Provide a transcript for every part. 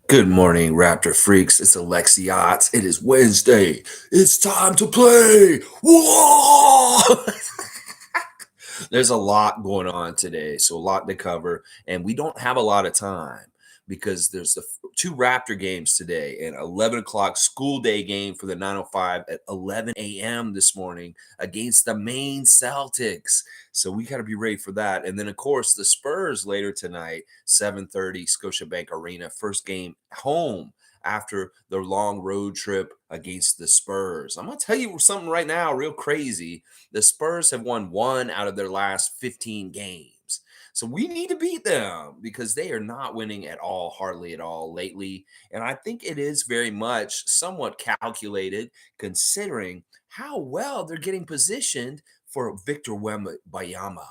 Good morning, Raptor freaks. It's Alexiot. It is Wednesday. It's time to play. Whoa! There's a lot going on today, so a lot to cover, and we don't have a lot of time because there's two Raptor games today, and 11 o'clock school day game for the 905 at 11 a.m. this morning against the Maine Celtics. So we got to be ready for that, and then of course the Spurs later tonight, 7:30, Scotiabank Arena, first game home after the long road trip against the Spurs. I'm gonna tell you something right now, real crazy. The Spurs have won one out of their last 15 games. So we need to beat them because they are not winning at all, hardly at all lately. And I think it is very much somewhat calculated considering how well they're getting positioned for Victor Wembanyama.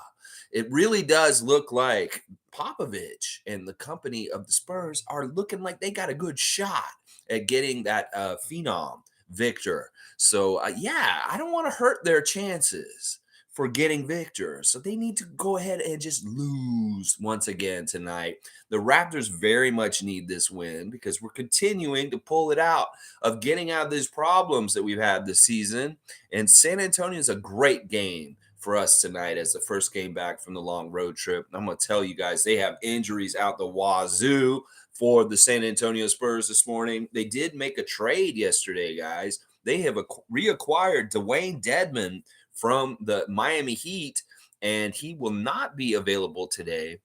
It really does look like Popovich and the company of the Spurs are looking like they got a good shot at getting that phenom Victor. So, yeah, I don't want to hurt their chances for getting Victor. So they need to go ahead and just lose once again tonight. The Raptors very much need this win because we're continuing to pull it out of getting out of these problems that we've had this season. And San Antonio is a great game for us tonight as the first game back from the long road trip. I'm going to tell you guys, they have injuries out the wazoo for the San Antonio Spurs this morning. They did make a trade yesterday, guys. They have reacquired Dwayne Dedmon from the Miami Heat, and he will not be available today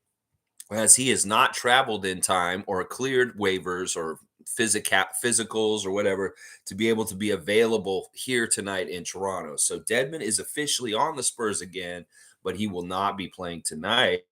as he has not traveled in time or cleared waivers or physicals or whatever to be able to be available here tonight in Toronto. So Dedmon is officially on the Spurs again, but he will not be playing tonight.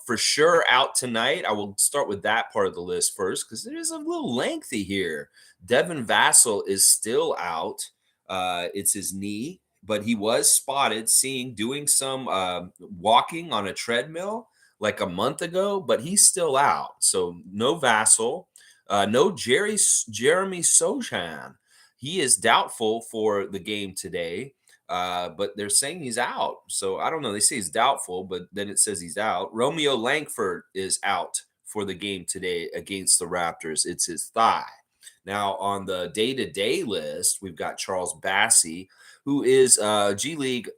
For sure out tonight. I will start with that part of the list first because it is a little lengthy here. Devin Vassell is still out. It's his knee, but he was spotted doing some walking on a treadmill like a month ago, but he's still out. So no Vassell, no Jeremy Sochan. He is doubtful for the game today, but they're saying he's out. So I don't know. They say he's doubtful, but then it says he's out. Romeo Langford is out for the game today against the Raptors. It's his thigh. Now, on the day-to-day list, we've got Charles Bassey, who is a G League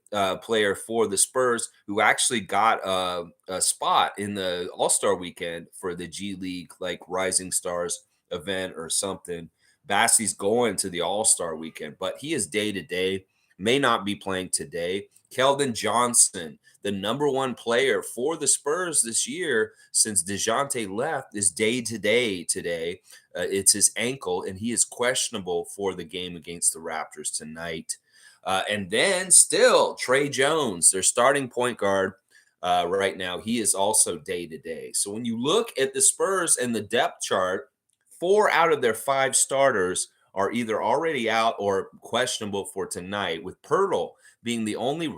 player for the Spurs, who actually got a spot in the All-Star weekend for the G League, like Rising Stars event or something. Bassey's going to the All-Star weekend, but he is day-to-day, may not be playing today. Keldon Johnson, the number one player for the Spurs this year since DeJounte left, is day-to-day today. It's his ankle, and he is questionable for the game against the Raptors tonight. And then still, Trey Jones, their starting point guard right now, he is also day-to-day. So when you look at the Spurs and the depth chart, 4 out of their 5 starters are either already out or questionable for tonight, with Pirtle being the only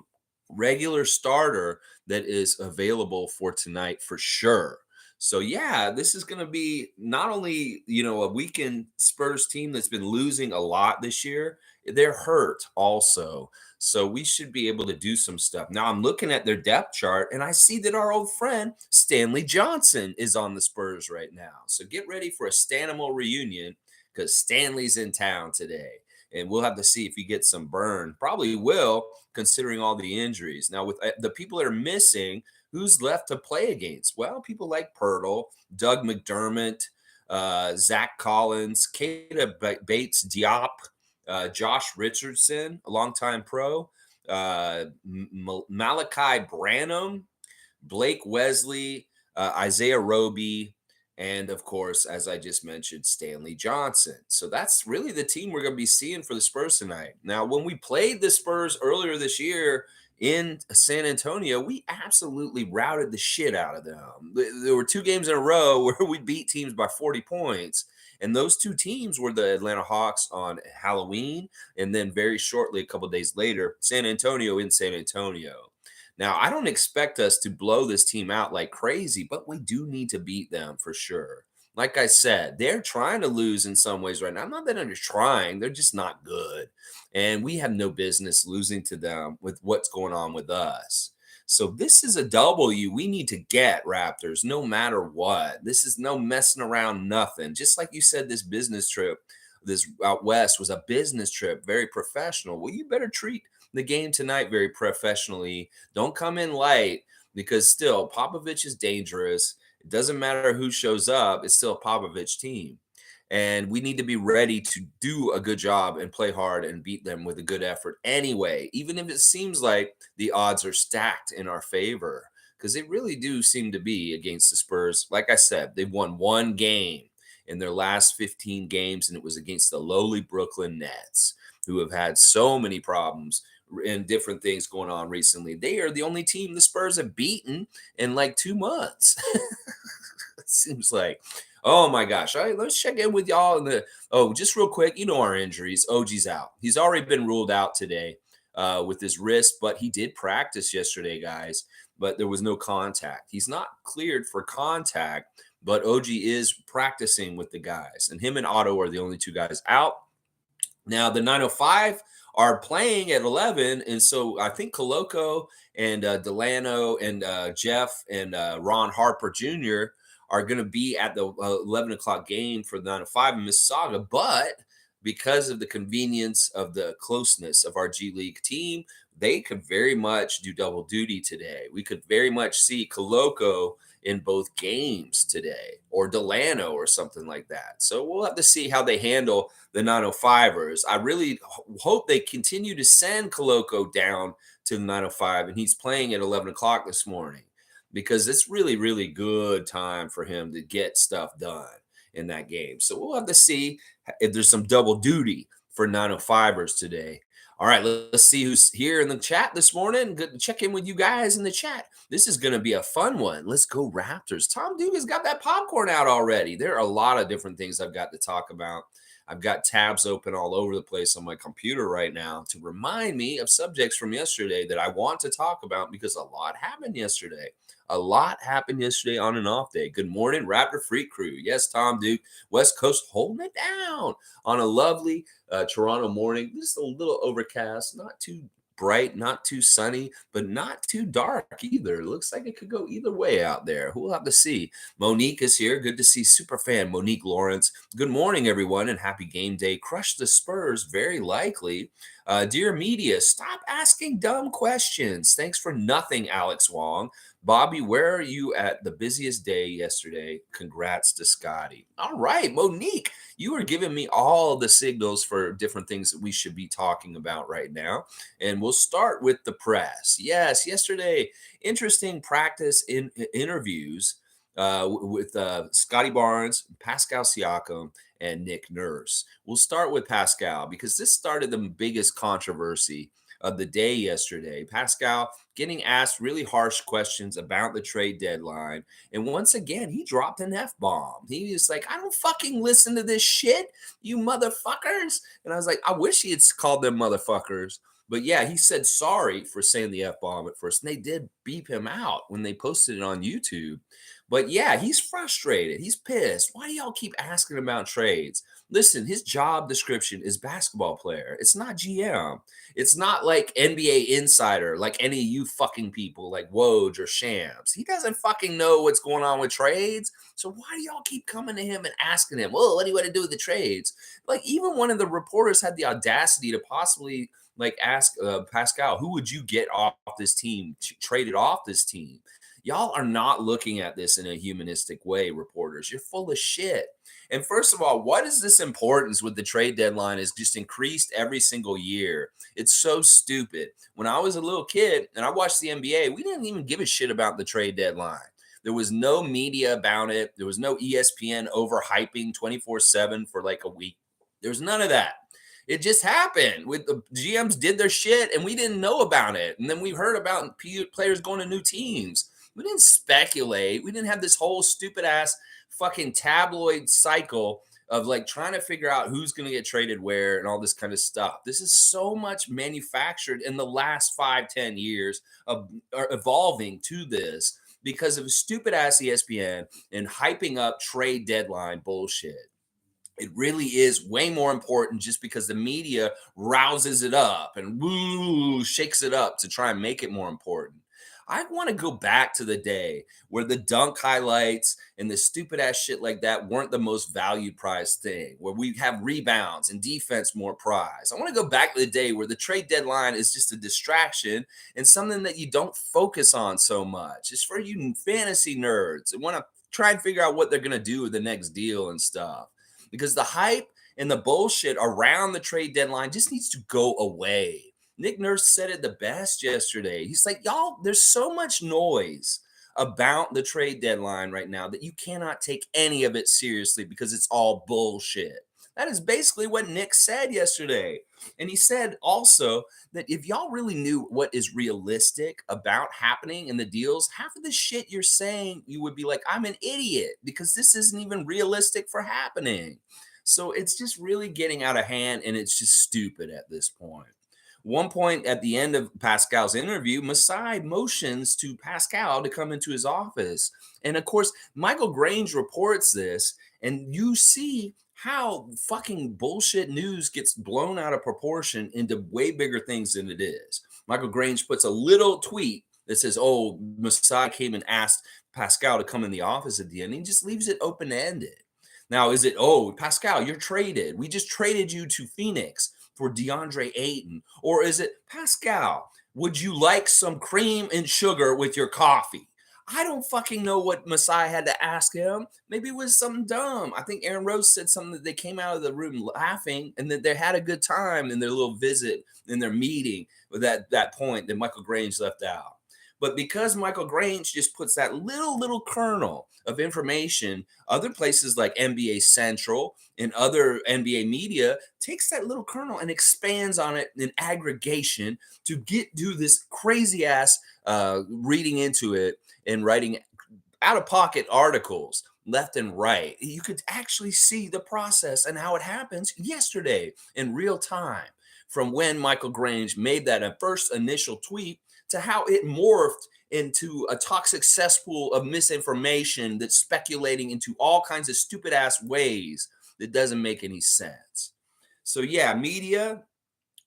regular starter that is available for tonight for sure. So yeah, this is going to be not only, a weakened Spurs team that's been losing a lot this year, they're hurt also. So we should be able to do some stuff. Now I'm looking at their depth chart and I see that our old friend Stanley Johnson is on the Spurs right now. So get ready for a Stanimal reunion because Stanley's in town today. And we'll have to see if he gets some burn. Probably will, considering all the injuries. Now, with the people that are missing, who's left to play against? Well, people like Pirtle, Doug McDermott, Zach Collins, Keita Bates Diop, Josh Richardson, a longtime pro, Malachi Branham, Blake Wesley, Isaiah Roby, and of course, as I just mentioned, Stanley Johnson. So that's really the team we're going to be seeing for the Spurs tonight. Now, when we played the Spurs earlier this year in San Antonio, we absolutely routed the shit out of them. There were 2 games in a row where we beat teams by 40 points. And those 2 teams were the Atlanta Hawks on Halloween, and then very shortly, a couple days later, San Antonio in San Antonio. Now, I don't expect us to blow this team out like crazy, but we do need to beat them for sure. Like I said, they're trying to lose in some ways right now. Not that they're trying, they're just not good. And we have no business losing to them with what's going on with us. So this is a W we need to get, Raptors, no matter what. This is no messing around, nothing. Just like you said, this business trip, this out west was a business trip, very professional. Well, you better treat the game tonight very professionally. Don't come in light because still Popovich is dangerous. It doesn't matter who shows up, it's still a Popovich team. And we need to be ready to do a good job and play hard and beat them with a good effort anyway, even if it seems like the odds are stacked in our favor, because they really do seem to be against the Spurs. Like I said, they've won one game in their last 15 games, and it was against the lowly Brooklyn Nets, who have had so many problems and different things going on recently. They are the only team the Spurs have beaten in like 2 months. It seems like. Oh my gosh. All right, let's check in with y'all in the just real quick. You know our injuries. OG's out. He's already been ruled out today with his wrist, but he did practice yesterday, guys. But there was no contact. He's not cleared for contact, but OG is practicing with the guys. And him and Otto are the only two guys out. Now the 905 are playing at 11, and so I think Coloco and Delano and Jeff and Ron Harper Jr. are going to be at the 11 o'clock game for the 905 in Mississauga. But because of the convenience of the closeness of our G League team, they could very much do double duty today. We could very much see Coloco in both games today, or Delano or something like that. So we'll have to see how they handle the 905ers. I really hope they continue to send Coloco down to the 905, and he's playing at 11 o'clock this morning, because it's really, really good time for him to get stuff done in that game. So we'll have to see if there's some double duty for 905ers today. All right, let's see who's here in the chat this morning. Good to check in with you guys in the chat. This is going to be a fun one. Let's go Raptors. Tom Duke has got that popcorn out already. There are a lot of different things I've got to talk about. I've got tabs open all over the place on my computer right now to remind me of subjects from yesterday that I want to talk about, because a lot happened yesterday. A lot happened yesterday on an off day. Good morning, Raptor Freak Crew. Yes, Tom Duke, West Coast holding it down on a lovely Toronto morning. Just a little overcast, not too bright, not too sunny, but not too dark either. It looks like it could go either way out there. We'll have to see. Monique is here. Good to see Superfan Monique Lawrence. Good morning, everyone, and happy game day. Crush the Spurs, very likely. Dear media, stop asking dumb questions. Thanks for nothing, Alex Wong. Bobby, where are you at the busiest day yesterday? Congrats to Scottie. All right, Monique, you are giving me all the signals for different things that we should be talking about right now. And we'll start with the press. Yes, yesterday, interesting practice in interviews with Scottie Barnes, Pascal Siakam, and Nick Nurse. We'll start with Pascal, because this started the biggest controversy of the day yesterday. Pascal getting asked really harsh questions about the trade deadline. And once again, he dropped an F-bomb. He was like, I don't fucking listen to this shit, you motherfuckers. And I was like, I wish he had called them motherfuckers. But yeah, he said sorry for saying the F-bomb at first. And they did beep him out when they posted it on YouTube. But yeah, he's frustrated. He's pissed. Why do y'all keep asking about trades? Listen, his job description is basketball player. It's not GM. It's not like NBA insider, like any of you fucking people like Woj or Shams. He doesn't fucking know what's going on with trades. So why do y'all keep coming to him and asking him, well, what do you want to do with the trades? Like, even one of the reporters had the audacity to possibly like ask Pascal, who would you get off this team, traded off this team? Y'all are not looking at this in a humanistic way, reporters. You're full of shit. And first of all, what is this importance with the trade deadline is just increased every single year? It's so stupid. When I was a little kid and I watched the NBA, we didn't even give a shit about the trade deadline. There was no media about it. There was no ESPN overhyping 24/7 for like a week. There's none of that. It just happened. With the GMs did their shit and we didn't know about it. And then we heard about players going to new teams. We didn't speculate. We didn't have this whole stupid ass fucking tabloid cycle of like trying to figure out who's going to get traded where and all this kind of stuff. This is so much manufactured in the last 5-10 years of evolving to this because of stupid ass ESPN and hyping up trade deadline bullshit. It really is way more important just because the media rouses it up and woo, shakes it up to try and make it more important. I want to go back to the day where the dunk highlights and the stupid ass shit like that weren't the most valued prize thing, where we have rebounds and defense more prize. I want to go back to the day where the trade deadline is just a distraction and something that you don't focus on so much. It's for you fantasy nerds and want to try and figure out what they're going to do with the next deal and stuff. Because the hype and the bullshit around the trade deadline just needs to go away. Nick Nurse said it the best yesterday. He's like, y'all, there's so much noise about the trade deadline right now that you cannot take any of it seriously because it's all bullshit. That is basically what Nick said yesterday. And he said also that if y'all really knew what is realistic about happening in the deals, half of the shit you're saying, you would be like, I'm an idiot because this isn't even realistic for happening. So it's just really getting out of hand and it's just stupid at this point. One point at the end of Pascal's interview, Masai motions to Pascal to come into his office. And of course, Michael Grange reports this, and you see how fucking bullshit news gets blown out of proportion into way bigger things than it is. Michael Grange puts a little tweet that says, oh, Masai came and asked Pascal to come in the office at the end. And he just leaves it open ended. Now, is it, oh, Pascal, you're traded. We just traded you to Phoenix for DeAndre Ayton? Or is it, Pascal, would you like some cream and sugar with your coffee? I don't fucking know what Masai had to ask him. Maybe it was something dumb. I think Aaron Rose said something that they came out of the room laughing and that they had a good time in their little visit, in their meeting with that point that Michael Grange left out. But because Michael Grange just puts that little kernel of information, other places like NBA Central and other NBA media takes that little kernel and expands on it in aggregation to do this crazy ass reading into it and writing out of pocket articles left and right. You could actually see the process and how it happens yesterday in real time, from when Michael Grange made that first initial tweet to how it morphed into a toxic cesspool of misinformation that's speculating into all kinds of stupid ass ways that doesn't make any sense. So yeah, media,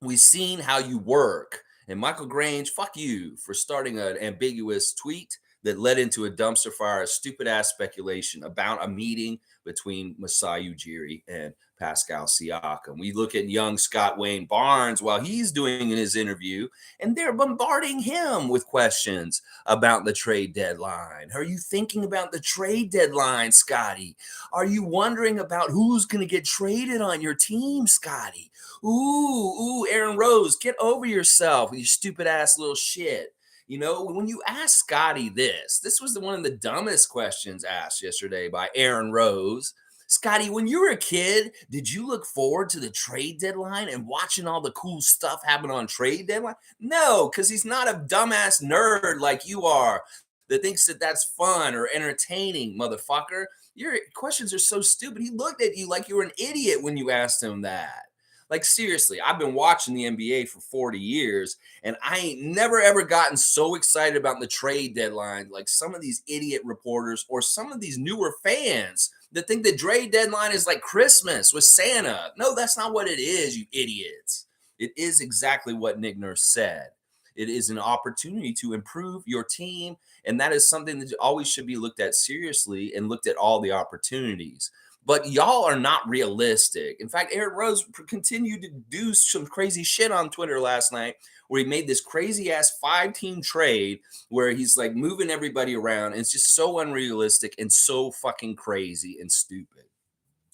we've seen how you work. And Michael Grange, fuck you for starting an ambiguous tweet that led into a dumpster fire of stupid ass speculation about a meeting between Masai Ujiri and Pascal Siakam. We look at young Scott Wayne Barnes while he's doing his interview, and they're bombarding him with questions about the trade deadline. Are you thinking about the trade deadline, Scottie? Are you wondering about who's going to get traded on your team, Scottie? Ooh, Aaron Rose, get over yourself, you stupid ass little shit. You know, when you ask Scottie this was one of the dumbest questions asked yesterday by Aaron Rose. Scottie, when you were a kid, did you look forward to the trade deadline and watching all the cool stuff happen on trade deadline? No, because he's not a dumbass nerd like you are that thinks that that's fun or entertaining, motherfucker. Your questions are so stupid. He looked at you like you were an idiot when you asked him that. Like, seriously, I've been watching the NBA for 40 years, and I ain't never ever gotten so excited about the trade deadline like some of these idiot reporters or some of these newer fans that think the trade deadline is like Christmas with Santa. No, that's not what it is, you idiots. It is exactly what Nick Nurse said. It is an opportunity to improve your team, and that is something that always should be looked at seriously and looked at all the opportunities. But y'all are not realistic. In fact, Eric Rose continued to do some crazy shit on Twitter last night where he made this crazy ass 5-team trade where he's like moving everybody around. And it's just so unrealistic and so fucking crazy and stupid.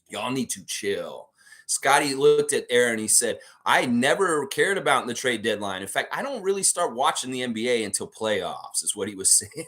Y'all need to chill. Scottie looked at Aaron. He said, I never cared about the trade deadline. In fact, I don't really start watching the NBA until playoffs, is what he was saying.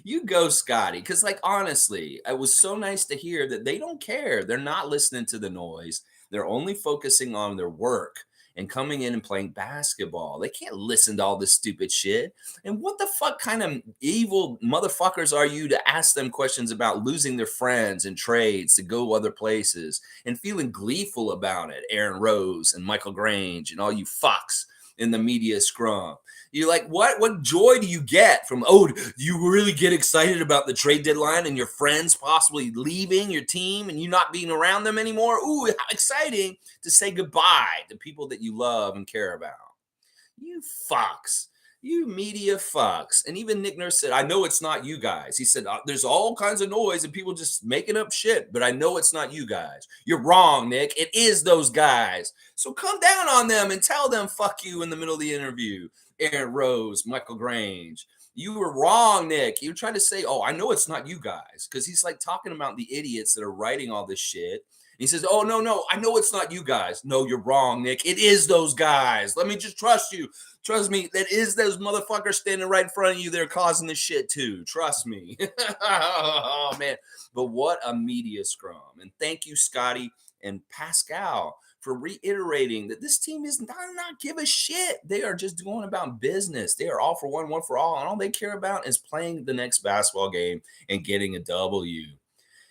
You go, Scottie, because, like, honestly, it was so nice to hear that they don't care. They're not listening to the noise. They're only focusing on their work and coming in and playing basketball. They can't listen to all this stupid shit. And what the fuck kind of evil motherfuckers are you to ask them questions about losing their friends and trades to go other places and feeling gleeful about it? Aaron Rose and Michael Grange and all you fucks in the media scrum. You're like, what joy do you get from, oh, do you really get excited about the trade deadline and your friends possibly leaving your team and you not being around them anymore? Ooh, how exciting to say goodbye to people that you love and care about. You fucks. You media fucks. And even Nick Nurse said, I know it's not you guys. He said, there's all kinds of noise and people just making up shit, but I know it's not you guys. You're wrong, Nick. It is those guys. So come down on them and tell them, fuck you in the middle of the interview. Aaron Rose, Michael Grange. You were wrong, Nick. You tried to say, oh, I know it's not you guys. Because he's like talking about the idiots that are writing all this shit. He says, oh, no, I know it's not you guys. No, you're wrong, Nick. It is those guys. Let me just trust you. Trust me, that is those motherfuckers standing right in front of you. They're causing this shit too. Trust me. Oh, man. But what a media scrum. And thank you, Scottie and Pascal, for reiterating that this team is not give a shit. They are just going about business. They are all for one for all. And all they care about is playing the next basketball game and getting a W.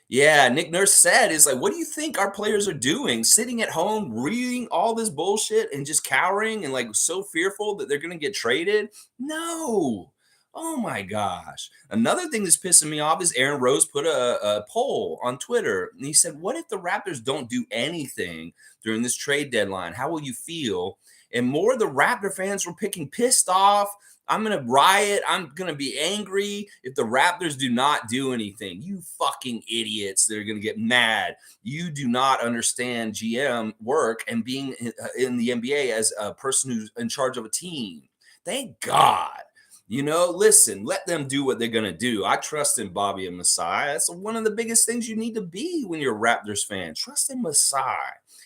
Yeah, Nick Nurse said, is like, what do you think our players are doing? Sitting at home, reading all this bullshit and just cowering and like so fearful that they're going to get traded? No. Oh my gosh. Another thing that's pissing me off is Aaron Rose put a poll on Twitter. And he said, what if the Raptors don't do anything during this trade deadline? How will you feel? And more of the Raptor fans were picking pissed off. I'm going to riot. I'm going to be angry if the Raptors do not do anything. You fucking idiots that are going to get mad. You do not understand GM work and being in the NBA as a person who's in charge of a team. Thank God. Listen, let them do what they're going to do. I trust in Bobby and Masai. That's one of the biggest things you need to be when you're a Raptors fan. Trust in Masai.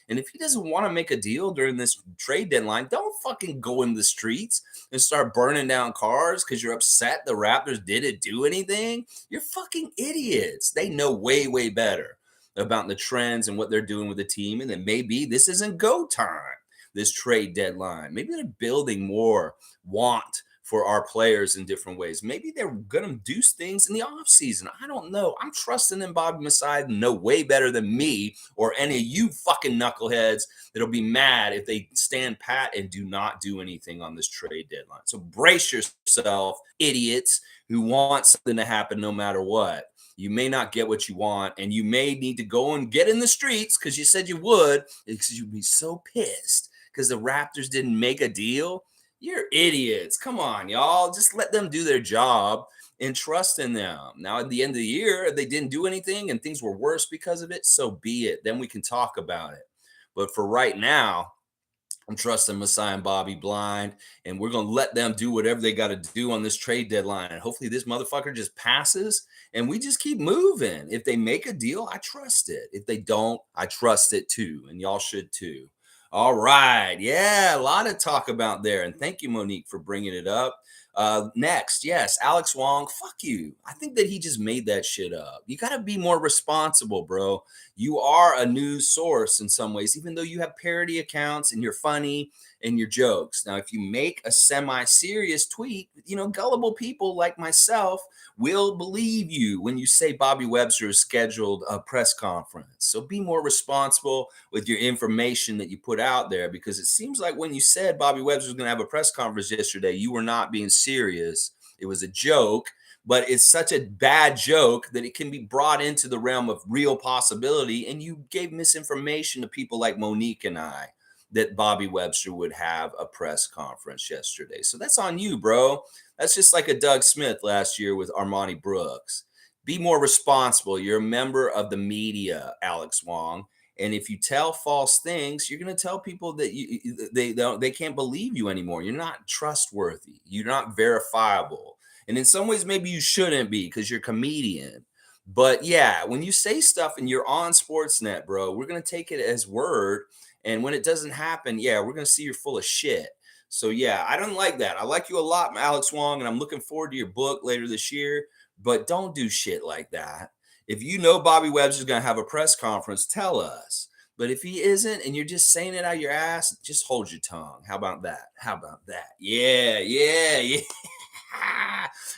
And if he doesn't want to make a deal during this trade deadline, don't fucking go in the streets and start burning down cars because you're upset the Raptors didn't do anything. You're fucking idiots. They know way, way better about the trends and what they're doing with the team. And then maybe this isn't go time, this trade deadline. Maybe they're building more want for our players in different ways. Maybe they're going to do things in the offseason. I don't know. I'm trusting in Bobby Masai to know way better than me or any of you fucking knuckleheads that'll be mad if they stand pat and do not do anything on this trade deadline. So brace yourself, idiots who want something to happen no matter what. You may not get what you want, and you may need to go and get in the streets because you said you would, because you'd be so pissed because the Raptors didn't make a deal. You're idiots. Come on, y'all. Just let them do their job and trust in them. Now, at the end of the year, if they didn't do anything and things were worse because of it, so be it. Then we can talk about it. But for right now, I'm trusting Masai and Bobby blind, and we're going to let them do whatever they got to do on this trade deadline. And hopefully this motherfucker just passes and we just keep moving. If they make a deal, I trust it. If they don't, I trust it too. And y'all should too. All right. Yeah, a lot of talk about there. And thank you, Monique, for bringing it up. Next, yes, Alex Wong. Fuck you. I think that he just made that shit up. You got to be more responsible, bro. You are a news source in some ways, even though you have parody accounts and you're funny and your jokes. Now, if you make a semi-serious tweet, gullible people like myself will believe you when you say Bobby Webster has scheduled a press conference. So be more responsible with your information that you put out there, because it seems like when you said Bobby Webster was going to have a press conference yesterday, you were not being serious. It was a joke. But it's such a bad joke that it can be brought into the realm of real possibility. And you gave misinformation to people like Monique and I that Bobby Webster would have a press conference yesterday. So that's on you, bro. That's just like a Doug Smith last year with Armani Brooks. Be more responsible. You're a member of the media, Alex Wong. And if you tell false things, you're going to tell people that they can't believe you anymore. You're not trustworthy. You're not verifiable. And in some ways, maybe you shouldn't be because you're a comedian. But yeah, when you say stuff and you're on Sportsnet, bro, we're going to take it as word. And when it doesn't happen, yeah, we're going to see you're full of shit. So yeah, I don't like that. I like you a lot, Alex Wong, and I'm looking forward to your book later this year. But don't do shit like that. If you know Bobby Webster's going to have a press conference, tell us. But if he isn't and you're just saying it out your ass, just hold your tongue. How about that? How about that? Yeah.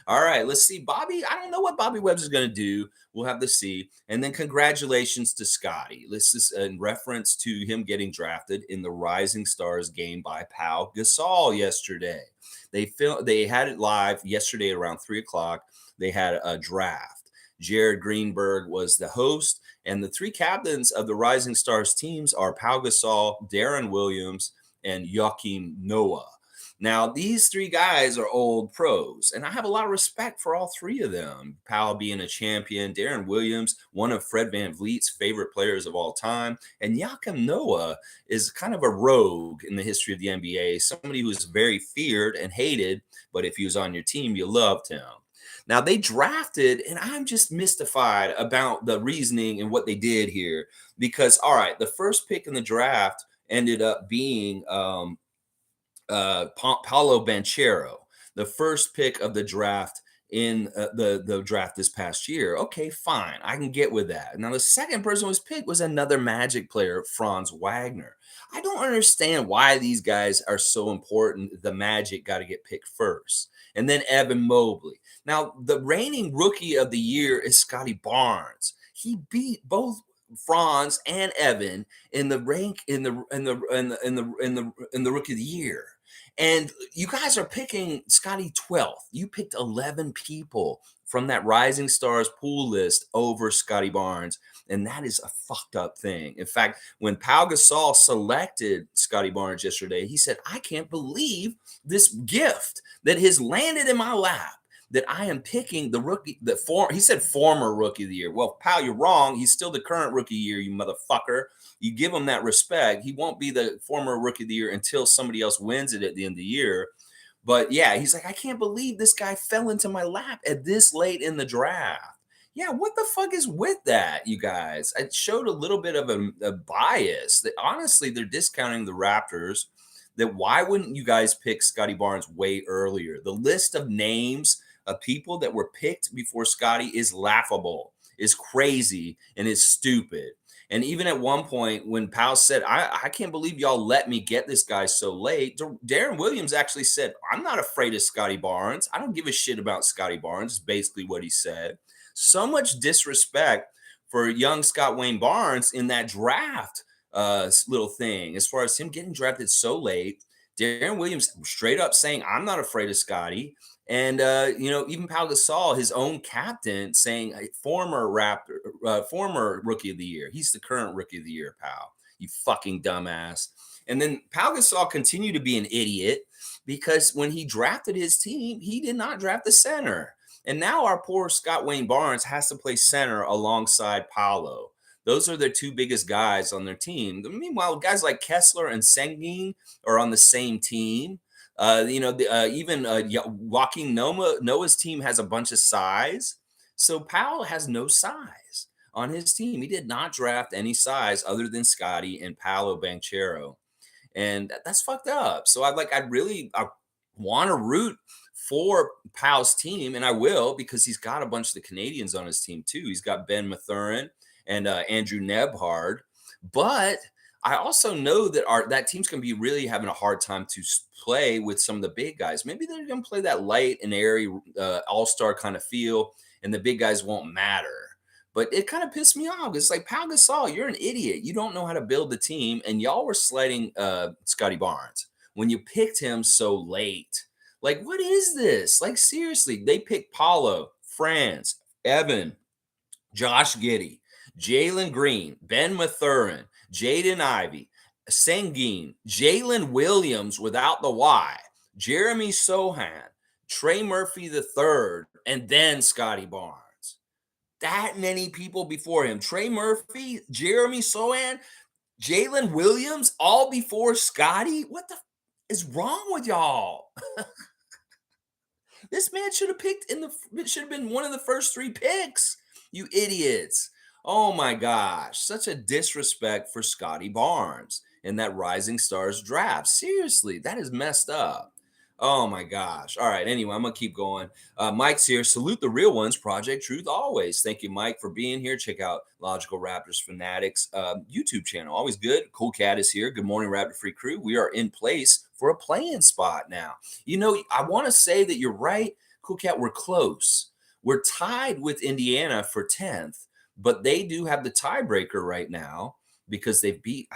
All right, let's see. Bobby, I don't know what Bobby Webster's going to do. We'll have to see. And then congratulations to Scottie. This is in reference to him getting drafted in the Rising Stars game by Pau Gasol yesterday. They had it live yesterday around 3:00. They had a draft. Jared Greenberg was the host, and the three captains of the Rising Stars teams are Pau Gasol, Darren Williams, and Joakim Noah. Now, these three guys are old pros, and I have a lot of respect for all three of them. Powell being a champion, Darren Williams, one of Fred VanVleet's favorite players of all time, and Joakim Noah is kind of a rogue in the history of the NBA, somebody who's very feared and hated, but if he was on your team, you loved him. Now, they drafted, and I'm just mystified about the reasoning and what they did here because, all right, the first pick in the draft ended up being Paolo Banchero, the first pick of the draft in the draft this past year. Okay, fine, I can get with that. Now the second person who was picked was another Magic player, Franz Wagner. I don't understand why these guys are so important. The Magic got to get picked first, and then Evan Mobley. Now the reigning Rookie of the Year is Scottie Barnes. He beat both Franz and Evan in the rank in the Rookie of the Year. And you guys are picking Scottie 12th. You picked 11 people from that Rising Stars pool list over Scottie Barnes. And that is a fucked up thing. In fact, when Pau Gasol selected Scottie Barnes yesterday, he said, I can't believe this gift that has landed in my lap, that I am picking the rookie, he said former Rookie of the Year. Well, Pal, you're wrong. He's still the current Rookie of the Year, you motherfucker. You give him that respect. He won't be the former Rookie of the Year until somebody else wins it at the end of the year. But yeah, he's like, I can't believe this guy fell into my lap at this late in the draft. Yeah, what the fuck is with that, you guys? It showed a little bit of a bias that honestly they're discounting the Raptors. That why wouldn't you guys pick Scottie Barnes way earlier? The list of names of people that were picked before Scottie is laughable, is crazy, and is stupid. And even at one point, when Powell said, I can't believe y'all let me get this guy so late, Darren Williams actually said, I'm not afraid of Scottie Barnes. I don't give a shit about Scottie Barnes, is basically what he said. So much disrespect for young Scott Wayne Barnes in that draft little thing, as far as him getting drafted so late. Darren Williams straight up saying, I'm not afraid of Scottie. And even Pau Gasol, his own captain, saying former Raptor, former Rookie of the Year. He's the current Rookie of the Year, Pau. You fucking dumbass. And then Pau Gasol continued to be an idiot because when he drafted his team, he did not draft the center. And now our poor Scott Wayne Barnes has to play center alongside Paolo. Those are their two biggest guys on their team. Meanwhile, guys like Kessler and Sengun are on the same team. Even Joaquin Noah's team has a bunch of size. So Powell has no size on his team. He did not draft any size other than Scottie and Paolo Banchero. And that's fucked up. So I want to root for Powell's team, and I will because he's got a bunch of the Canadians on his team too. He's got Ben Mathurin and Andrew Nebhard. But I also know that that team's going to be really having a hard time to play with some of the big guys. Maybe they're going to play that light and airy all-star kind of feel, and the big guys won't matter. But it kind of pissed me off. It's like, Pau Gasol, you're an idiot. You don't know how to build the team, and y'all were sliding Scottie Barnes when you picked him so late. Like, what is this? Like, seriously, they picked Paulo, Franz, Evan, Josh Giddey, Jalen Green, Ben Mathurin, Jaden Ivey, Sengun, Jalen Williams without the Y, Jeremy Sohan, Trey Murphy III, and then Scottie Barnes. That many people before him. Trey Murphy, Jeremy Sohan, Jalen Williams, all before Scottie? What the is wrong with y'all? This man should have should have been one of the first three picks. You idiots. Oh my gosh. Such a disrespect for Scottie Barnes in that Rising Stars draft. Seriously, that is messed up. Oh my gosh. All right. Anyway, I'm going to keep going. Mike's here. Salute the real ones. Project Truth always. Thank you, Mike, for being here. Check out Logical Raptors Fanatics YouTube channel. Always good. Cool Cat is here. Good morning, Raptor Free Crew. We are in place for a play-in spot now. I want to say that you're right. Cool Cat, we're close. We're tied with Indiana for 10th, but they do have the tiebreaker right now because I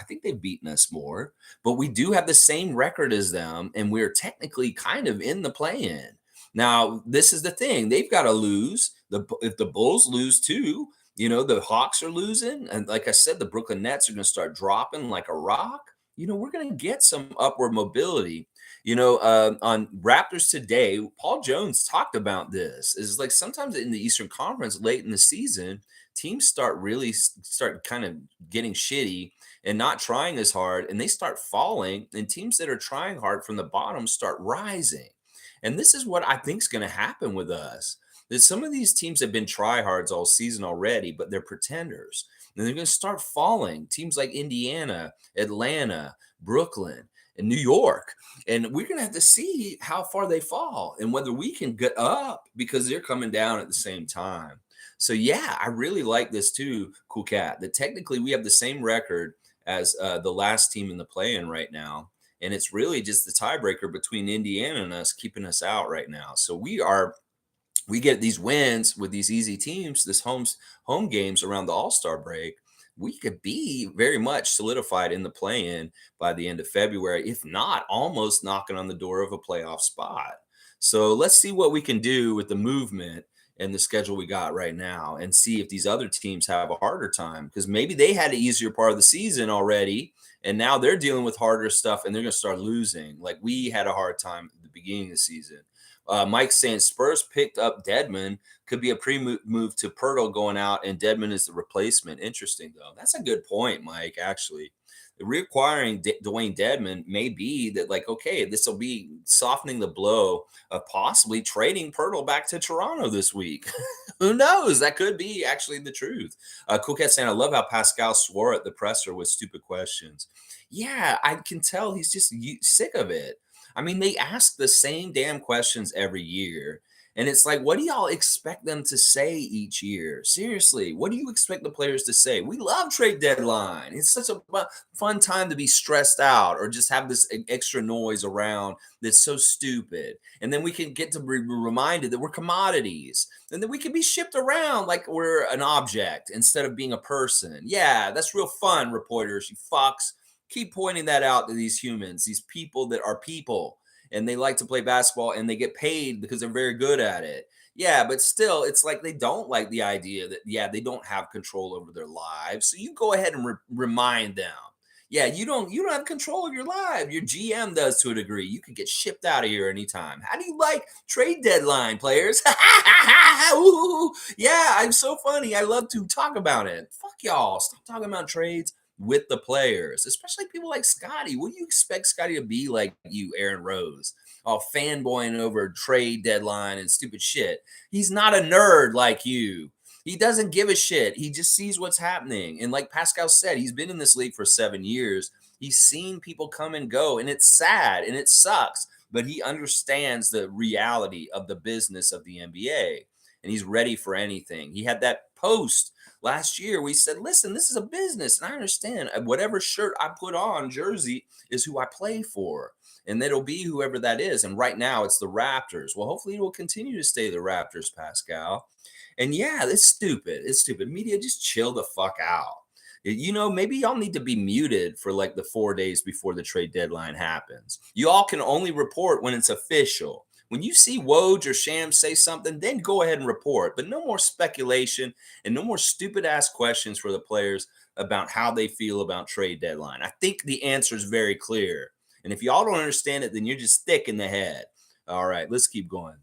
think they've beaten us more, but we do have the same record as them, and we're technically kind of in the play-in. Now, this is the thing. They've got to lose. If the Bulls lose too, the Hawks are losing. And like I said, the Brooklyn Nets are going to start dropping like a rock. We're going to get some upward mobility. On Raptors Today, Paul Jones talked about this. Is like sometimes in the Eastern Conference, late in the season, teams start kind of getting shitty and not trying as hard, and they start falling. And teams that are trying hard from the bottom start rising. And this is what I think is going to happen with us. That some of these teams have been tryhards all season already, but they're pretenders. And they're going to start falling. Teams like Indiana, Atlanta, Brooklyn, and New York, and we're going to have to see how far they fall and whether we can get up because they're coming down at the same time. So, yeah, I really like this too, Cool Cat, that technically we have the same record as the last team in the play-in right now. And it's really just the tiebreaker between Indiana and us keeping us out right now. So we get these wins with these easy teams, this home games around the All-Star break. We could be very much solidified in the play-in by the end of February, if not almost knocking on the door of a playoff spot. So let's see what we can do with the movement and the schedule we got right now and see if these other teams have a harder time, because maybe they had an easier part of the season already and now they're dealing with harder stuff and they're going to start losing like we had a hard time at the beginning of the season. Mike's saying Spurs picked up Dedmon. Could be a pre-move to Pirtle going out, and Dedmon is the replacement. Interesting, though. That's a good point, Mike, actually. Reacquiring Dwayne Dedmon may be that, like, okay, this will be softening the blow of possibly trading Pirtle back to Toronto this week. Who knows? That could be actually the truth. Cool Cat saying, I love how Pascal swore at the presser with stupid questions. Yeah, I can tell he's just sick of it. I mean, they ask the same damn questions every year. And it's like, what do y'all expect them to say each year? Seriously, what do you expect the players to say? We love trade deadline. It's such a fun time to be stressed out or just have this extra noise around that's so stupid. And then we can get to be reminded that we're commodities and that we can be shipped around like we're an object instead of being a person. Yeah, that's real fun, reporters, you fucks. Keep pointing that out to these humans, these people that are people, and they like to play basketball and they get paid because they're very good at it. Yeah, but still, it's like they don't like the idea that, yeah, they don't have control over their lives. So you go ahead and remind them. Yeah, you don't have control of your life. Your GM does to a degree. You could get shipped out of here anytime. How do you like trade deadline players? Yeah, I'm so funny. I love to talk about it. Fuck y'all. Stop talking about trades with the players, especially people like Scottie. What do you expect Scottie to be like you, Aaron Rose? Oh, fanboying over trade deadline and stupid shit. He's not a nerd like you. He doesn't give a shit. He just sees what's happening. And like Pascal said, he's been in this league for 7 years. He's seen people come and go, and it's sad and it sucks, but he understands the reality of the business of the NBA and he's ready for anything. He had that post last year we said, listen, this is a business and I understand whatever shirt I put on, jersey, is who I play for, and it'll be whoever that is. And right now it's the Raptors. Well, hopefully it will continue to stay the Raptors, Pascal. And yeah, it's stupid media. Just chill the fuck out. Maybe y'all need to be muted for like the 4 days before the trade deadline happens. You all can only report when it's official. When you see Woj or Shams say something, then go ahead and report. But no more speculation and no more stupid ass questions for the players about how they feel about trade deadline. I think the answer is very clear. And if y'all don't understand it, then you're just thick in the head. All right, let's keep going.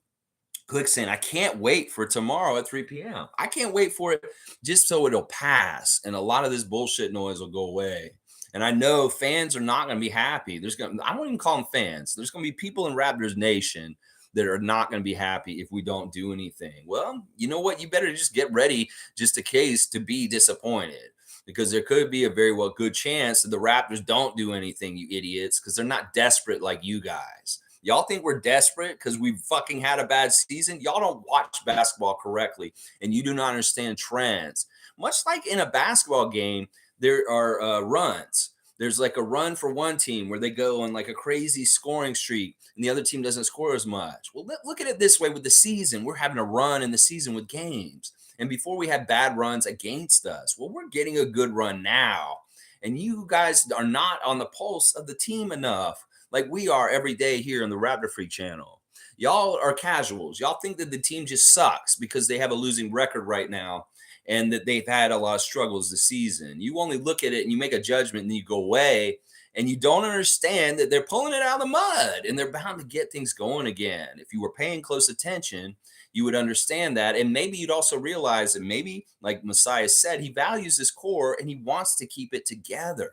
Click saying, I can't wait for tomorrow at 3 p.m. I can't wait for it just so it'll pass and a lot of this bullshit noise will go away. And I know fans are not going to be happy. I won't even call them fans. There's going to be people in Raptors Nation that are not going to be happy if we don't do anything. Well, you know what? You better just get ready just in case to be disappointed, because there could be a very well good chance that the Raptors don't do anything, you idiots, because they're not desperate like you guys. Y'all think we're desperate because we fucking had a bad season? Y'all don't watch basketball correctly, and you do not understand trends. Much like in a basketball game, there are runs. There's like a run for one team where they go on like a crazy scoring streak and the other team doesn't score as much. Well, look at it this way with the season. We're having a run in the season with games. And before we had bad runs against us. Well, we're getting a good run now. And you guys are not on the pulse of the team enough like we are every day here on the Raptor Free channel. Y'all are casuals. Y'all think that the team just sucks because they have a losing record right now and that they've had a lot of struggles this season. You only look at it and you make a judgment and you go away and you don't understand that they're pulling it out of the mud and they're bound to get things going again. If you were paying close attention, you would understand that. And maybe you'd also realize that maybe, like Messiah said, he values his core and he wants to keep it together.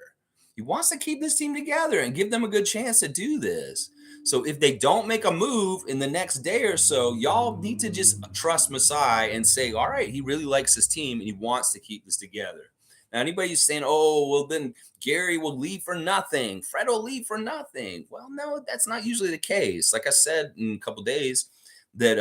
He wants to keep this team together and give them a good chance to do this. So if they don't make a move in the next day or so, y'all need to just trust Masai and say, all right, he really likes his team and he wants to keep this together. Now, anybody who's saying, oh, well, then Gary will leave for nothing, Fred will leave for nothing. Well, no, that's not usually the case. Like I said in a couple days, that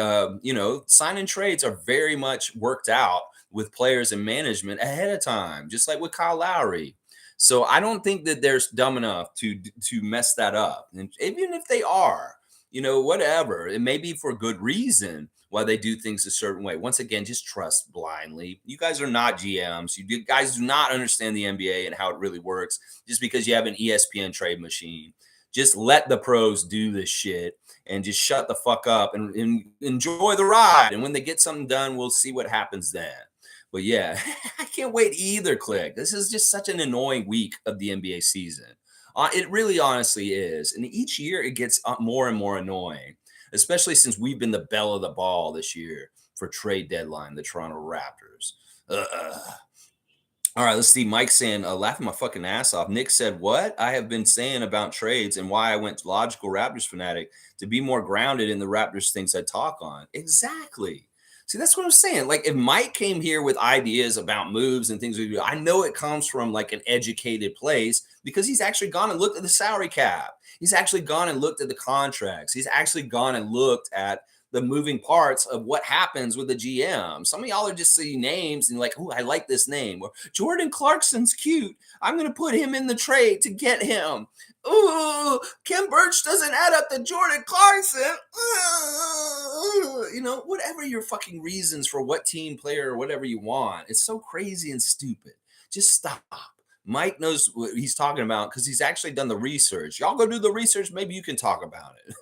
sign and trades are very much worked out with players and management ahead of time, just like with Kyle Lowry. So I don't think that they're dumb enough to mess that up. And even if they are, whatever, it may be for good reason why they do things a certain way. Once again, just trust blindly. You guys are not GMs. You guys do not understand the NBA and how it really works just because you have an ESPN trade machine. Just let the pros do this shit and just shut the fuck up and enjoy the ride. And when they get something done, we'll see what happens then. But yeah, I can't wait either, Click. This is just such an annoying week of the NBA season. It really honestly is. And each year it gets more and more annoying, especially since we've been the belle of the ball this year for trade deadline, the Toronto Raptors. All right, let's see. Mike saying, laughing my fucking ass off. Nick said, what I have been saying about trades and why I went to logical Raptors fanatic to be more grounded in the Raptors things I talk on. Exactly. See, that's what I'm saying. Like, if Mike came here with ideas about moves and things we do, I know it comes from like an educated place because he's actually gone and looked at the salary cap. He's actually gone and looked at the contracts. He's actually gone and looked at the moving parts of what happens with the GM. Some of y'all are just seeing names and like, oh, I like this name. Or Jordan Clarkson's cute. I'm going to put him in the trade to get him. Ooh, Kim Birch doesn't add up to Jordan Clarkson. Whatever your fucking reasons for what team, player, or whatever you want. It's so crazy and stupid. Just stop. Mike knows what he's talking about because he's actually done the research. Y'all go do the research. Maybe you can talk about it.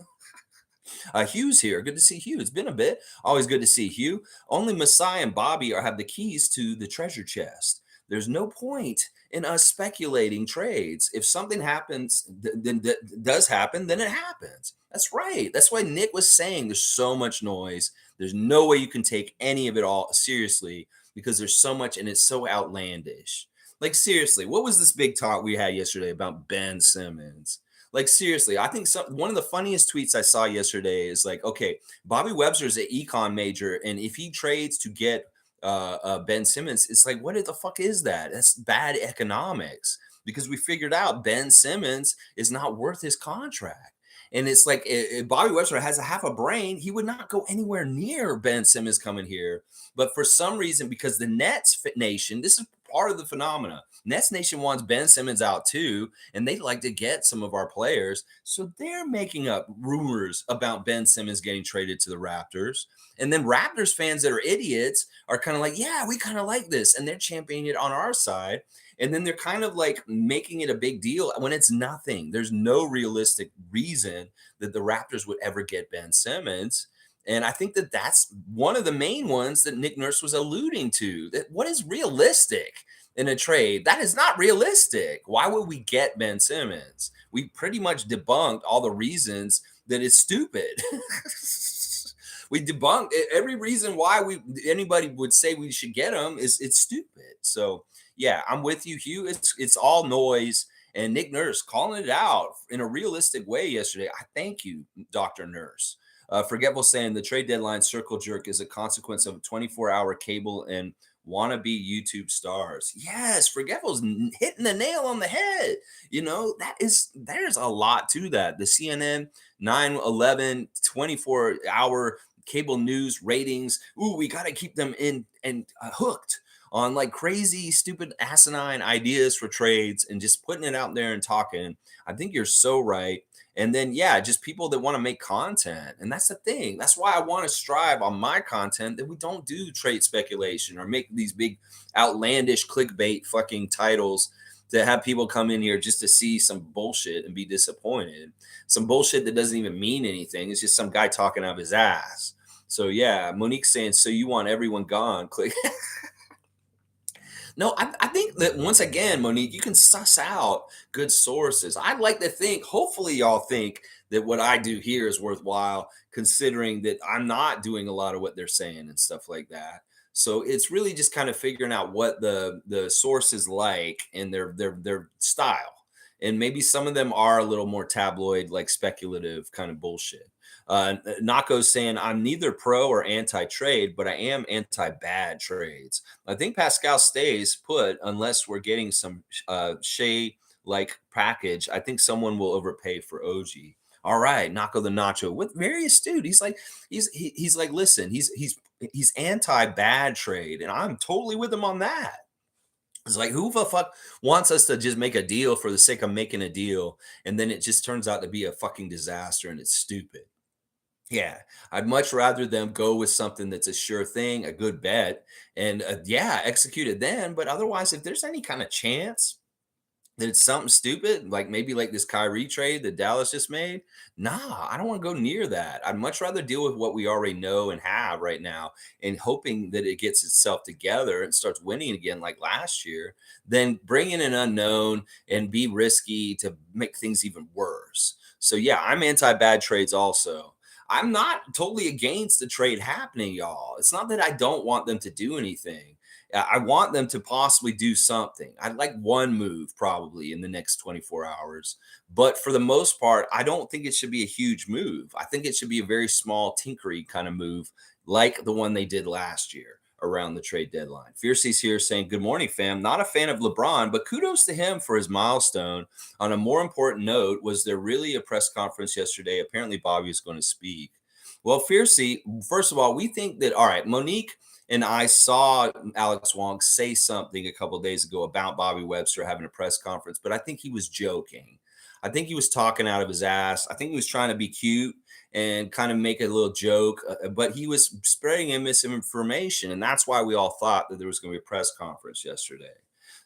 Hugh's here. Good to see Hugh. It's been a bit. Always good to see Hugh. Only Masai and Bobby have the keys to the treasure chest. There's no point in us speculating trades. If something happens, then does happen, then it happens. That's right. That's why Nick was saying there's so much noise. There's no way you can take any of it all seriously because there's so much and it's so outlandish. Like, seriously, what was this big talk we had yesterday about Ben Simmons? Like, seriously, I think one of the funniest tweets I saw yesterday is like, okay, Bobby Webster's an econ major, and if he trades to get Ben Simmons, it's like, what the fuck is that? That's bad economics because we figured out Ben Simmons is not worth his contract. And it's like, if Bobby Webster has a half a brain, he would not go anywhere near Ben Simmons coming here. But for some reason, because the Nets Nation, this is part of the phenomena. Nets Nation wants Ben Simmons out too, and they'd like to get some of our players. So they're making up rumors about Ben Simmons getting traded to the Raptors. And then Raptors fans that are idiots are kind of like, yeah, we kind of like this. And they're championing it on our side. And then they're kind of like making it a big deal when it's nothing. There's no realistic reason that the Raptors would ever get Ben Simmons. And I think that that's one of the main ones that Nick Nurse was alluding to. That what is realistic in a trade? That is not realistic. Why would we get Ben Simmons? We pretty much debunked all the reasons that it's stupid. We debunked every reason why anybody would say we should get him is it's stupid. So yeah, I'm with you, Hugh. It's all noise. And Nick Nurse calling it out in a realistic way yesterday. I thank you, Dr. Nurse. Forgetful saying the trade deadline circle jerk is a consequence of 24-hour cable and wannabe YouTube stars. Yes, Forgetful's hitting the nail on the head. There's a lot to that. The CNN 9/11 24-hour cable news ratings. Ooh, we got to keep them in and hooked on like crazy, stupid, asinine ideas for trades and just putting it out there and talking. I think you're so right. And then, yeah, just people that want to make content. And that's the thing. That's why I want to strive on my content that we don't do trade speculation or make these big outlandish clickbait fucking titles to have people come in here just to see some bullshit and be disappointed. Some bullshit that doesn't even mean anything. It's just some guy talking out of his ass. So, yeah, Monique saying, so you want everyone gone. Click. No, I think that once again, Monique, you can suss out good sources. I'd like to think, hopefully, y'all think that what I do here is worthwhile, considering that I'm not doing a lot of what they're saying and stuff like that. So it's really just kind of figuring out what the source is like and their style. And maybe some of them are a little more tabloid, like speculative kind of bullshit. Nako's saying I'm neither pro or anti-trade, but I am anti-bad trades. I think Pascal stays put unless we're getting some Shea like package. I think someone will overpay for OG. All right, Nako the Nacho with very astute. He's like he's like listen, he's anti bad trade, and I'm totally with him on that. It's like who the fuck wants us to just make a deal for the sake of making a deal, and then it just turns out to be a fucking disaster and it's stupid. Yeah, I'd much rather them go with something that's a sure thing, a good bet, and yeah, execute it then. But otherwise, if there's any kind of chance that it's something stupid, like maybe like this Kyrie trade that Dallas just made, nah, I don't want to go near that. I'd much rather deal with what we already know and have right now, and hoping that it gets itself together and starts winning again like last year, than bring in an unknown and be risky to make things even worse. So yeah, I'm anti bad trades also. I'm not totally against the trade happening, y'all. It's not that I don't want them to do anything. I want them to possibly do something. I'd like one move probably in the next 24 hours. But for the most part, I don't think it should be a huge move. I think it should be a very small, tinkery kind of move, like the one they did last year around the trade deadline. Fiercey's here saying, good morning, fam. Not a fan of LeBron, but kudos to him for his milestone. On a more important note, was there really a press conference yesterday? Apparently, Bobby is going to speak. Well, Fiercey, first of all, we think that, all right, Monique and I saw Alex Wong say something a couple of days ago about Bobby Webster having a press conference, but I think he was joking. I think he was talking out of his ass. I think he was trying to be cute and kind of make a little joke, but he was spreading misinformation. And that's why we all thought that there was going to be a press conference yesterday.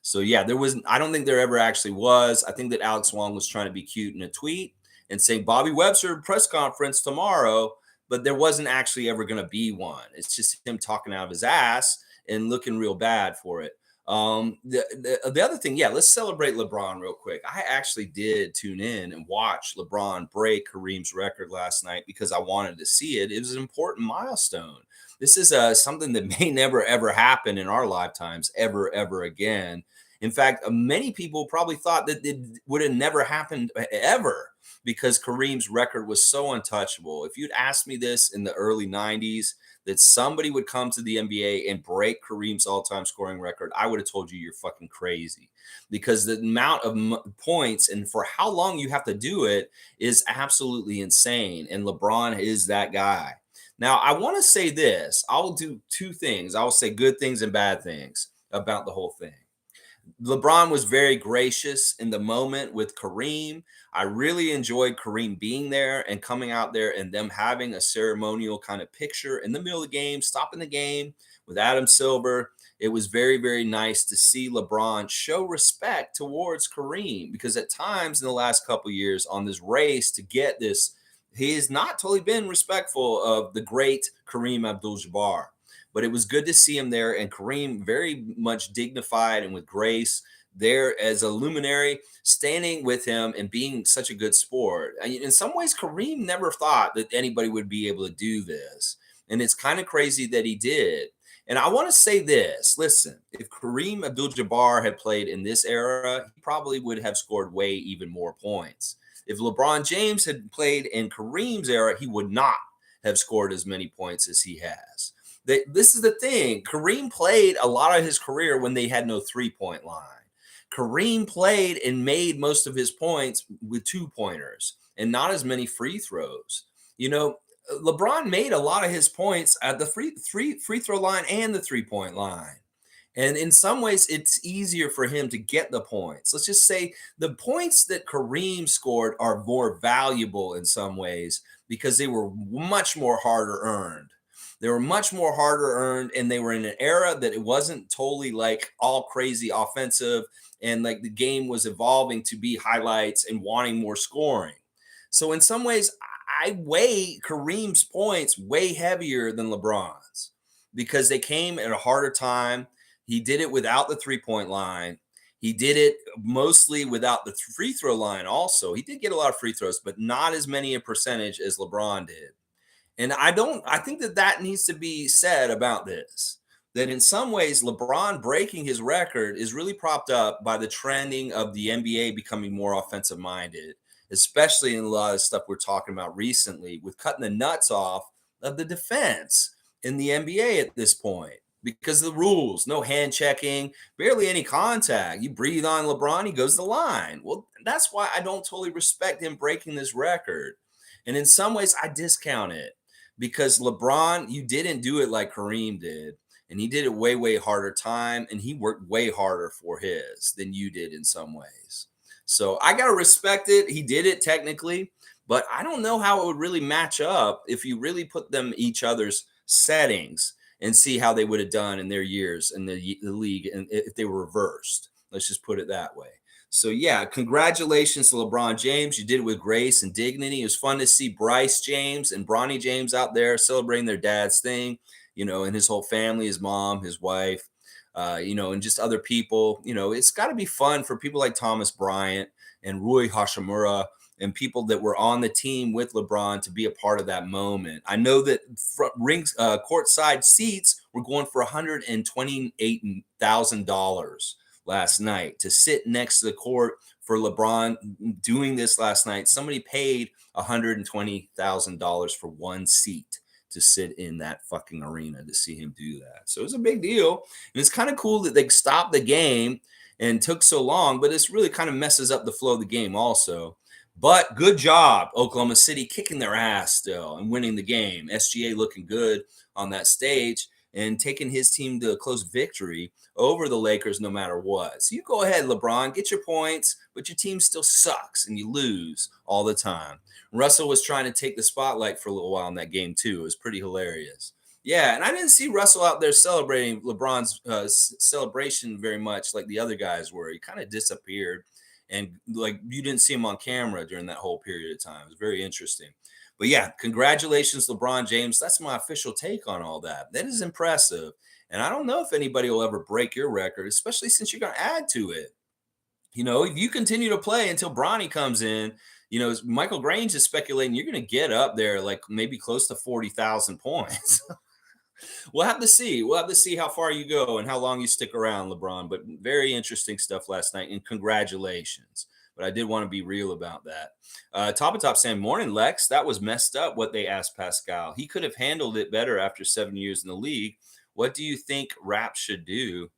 So, yeah, there was, I don't think there ever actually was. I think that Alex Wong was trying to be cute in a tweet and saying Bobby Webster press conference tomorrow, but there wasn't actually ever going to be one. It's just him talking out of his ass and looking real bad for it. The other thing, yeah, let's celebrate LeBron real quick. I actually did tune in and watch LeBron break Kareem's record last night because I wanted to see it. It was an important milestone. This is something that may never ever happen in our lifetimes, ever again. In fact, many people probably thought that it would have never happened ever because Kareem's record was so untouchable. If you'd asked me this in the early 90s, that somebody would come to the NBA and break Kareem's all-time scoring record, I would have told you you're fucking crazy because the amount of points and for how long you have to do it is absolutely insane. And LeBron is that guy. Now, I want to say this. I will do two things. I will say good things and bad things about the whole thing. LeBron was very gracious in the moment with Kareem. I really enjoyed Kareem being there and coming out there and them having a ceremonial kind of picture in the middle of the game, stopping the game with Adam Silver. It was very nice to see LeBron show respect towards Kareem because at times in the last couple years on this race to get this, he has not totally been respectful of the great Kareem Abdul-Jabbar. But it was good to see him there, and Kareem very much dignified and with grace there as a luminary, standing with him and being such a good sport. And in some ways, Kareem never thought that anybody would be able to do this, and it's kind of crazy that he did. And I want to say this: listen, if Kareem Abdul-Jabbar had played in this era, he probably would have scored way even more points. If LeBron James had played in Kareem's era, he would not have scored as many points as he has. This is the thing. Kareem played a lot of his career when they had no three-point line. Kareem played and made most of his points with two-pointers and not as many free throws. You know, LeBron made a lot of his points at the free throw line and the three-point line. And in some ways, it's easier for him to get the points. Let's just say the points that Kareem scored are more valuable in some ways because they were much more harder earned. They were much more harder earned, and they were in an era that it wasn't totally like all crazy offensive, and like the game was evolving to be highlights and wanting more scoring. So in some ways, I weigh Kareem's points way heavier than LeBron's because they came at a harder time. He did it without the 3-point line. He did it mostly without the free throw line also. He did get a lot of free throws, but not as many a percentage as LeBron did. And I think that that needs to be said about this. That in some ways, LeBron breaking his record is really propped up by the trending of the NBA becoming more offensive minded, especially in a lot of stuff we're talking about recently with cutting the nuts off of the defense in the NBA at this point because of the rules, no hand checking, barely any contact. You breathe on LeBron, he goes to the line. Well, that's why I don't totally respect him breaking this record. And in some ways, I discount it because LeBron, you didn't do it like Kareem did. And he did it way, way harder time. And he worked way harder for his than you did in some ways. So I got to respect it. He did it technically, but I don't know how it would really match up if you really put them each other's settings and see how they would have done in their years in the league and if they were reversed. Let's just put it that way. So yeah, congratulations to LeBron James. You did it with grace and dignity. It was fun to see Bryce James and Bronny James out there celebrating their dad's thing, and his whole family, his mom, his wife, and just other people. It's got to be fun for people like Thomas Bryant and Rui Hashimura and people that were on the team with LeBron to be a part of that moment. I know that courtside seats were going for $128,000 last night to sit next to the court for LeBron doing this last night. Somebody paid $120,000 for one seat to sit in that fucking arena to see him do that. So it's a big deal. And it's kind of cool that they stopped the game and took so long, but this really kind of messes up the flow of the game also. But good job, Oklahoma City, kicking their ass still and winning the game. SGA looking good on that stage and taking his team to a close victory over the Lakers no matter what. So you go ahead, LeBron, get your points, but your team still sucks and you lose all the time. Russell was trying to take the spotlight for a little while in that game too. It was pretty hilarious. Yeah, and I didn't see Russell out there celebrating LeBron's celebration very much like the other guys were. He kind of disappeared. And like you didn't see him on camera during that whole period of time. It was very interesting. But yeah, congratulations, LeBron James. That's my official take on all that. That is impressive. And I don't know if anybody will ever break your record, especially since you're going to add to it. If you continue to play until Bronny comes in, Michael Grange is speculating you're going to get up there like maybe close to 40,000 points. We'll have to see. We'll have to see how far you go and how long you stick around, LeBron. But very interesting stuff last night, and congratulations. But I did want to be real about that. Top of Top saying, morning, Lex. That was messed up what they asked Pascal. He could have handled it better after 7 years in the league. What do you think Raps should do?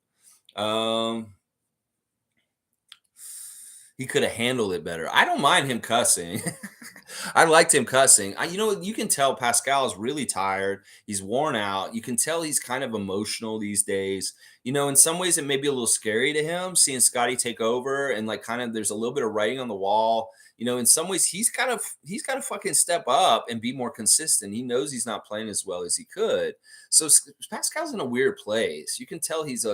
He could have handled it better. I don't mind him cussing. I liked him cussing. You can tell Pascal is really tired. He's worn out. You can tell he's kind of emotional these days. In some ways it may be a little scary to him seeing Scottie take over and like kind of there's a little bit of writing on the wall. In some ways he's got to fucking step up and be more consistent. He knows he's not playing as well as he could. So Pascal's in a weird place. You can tell he's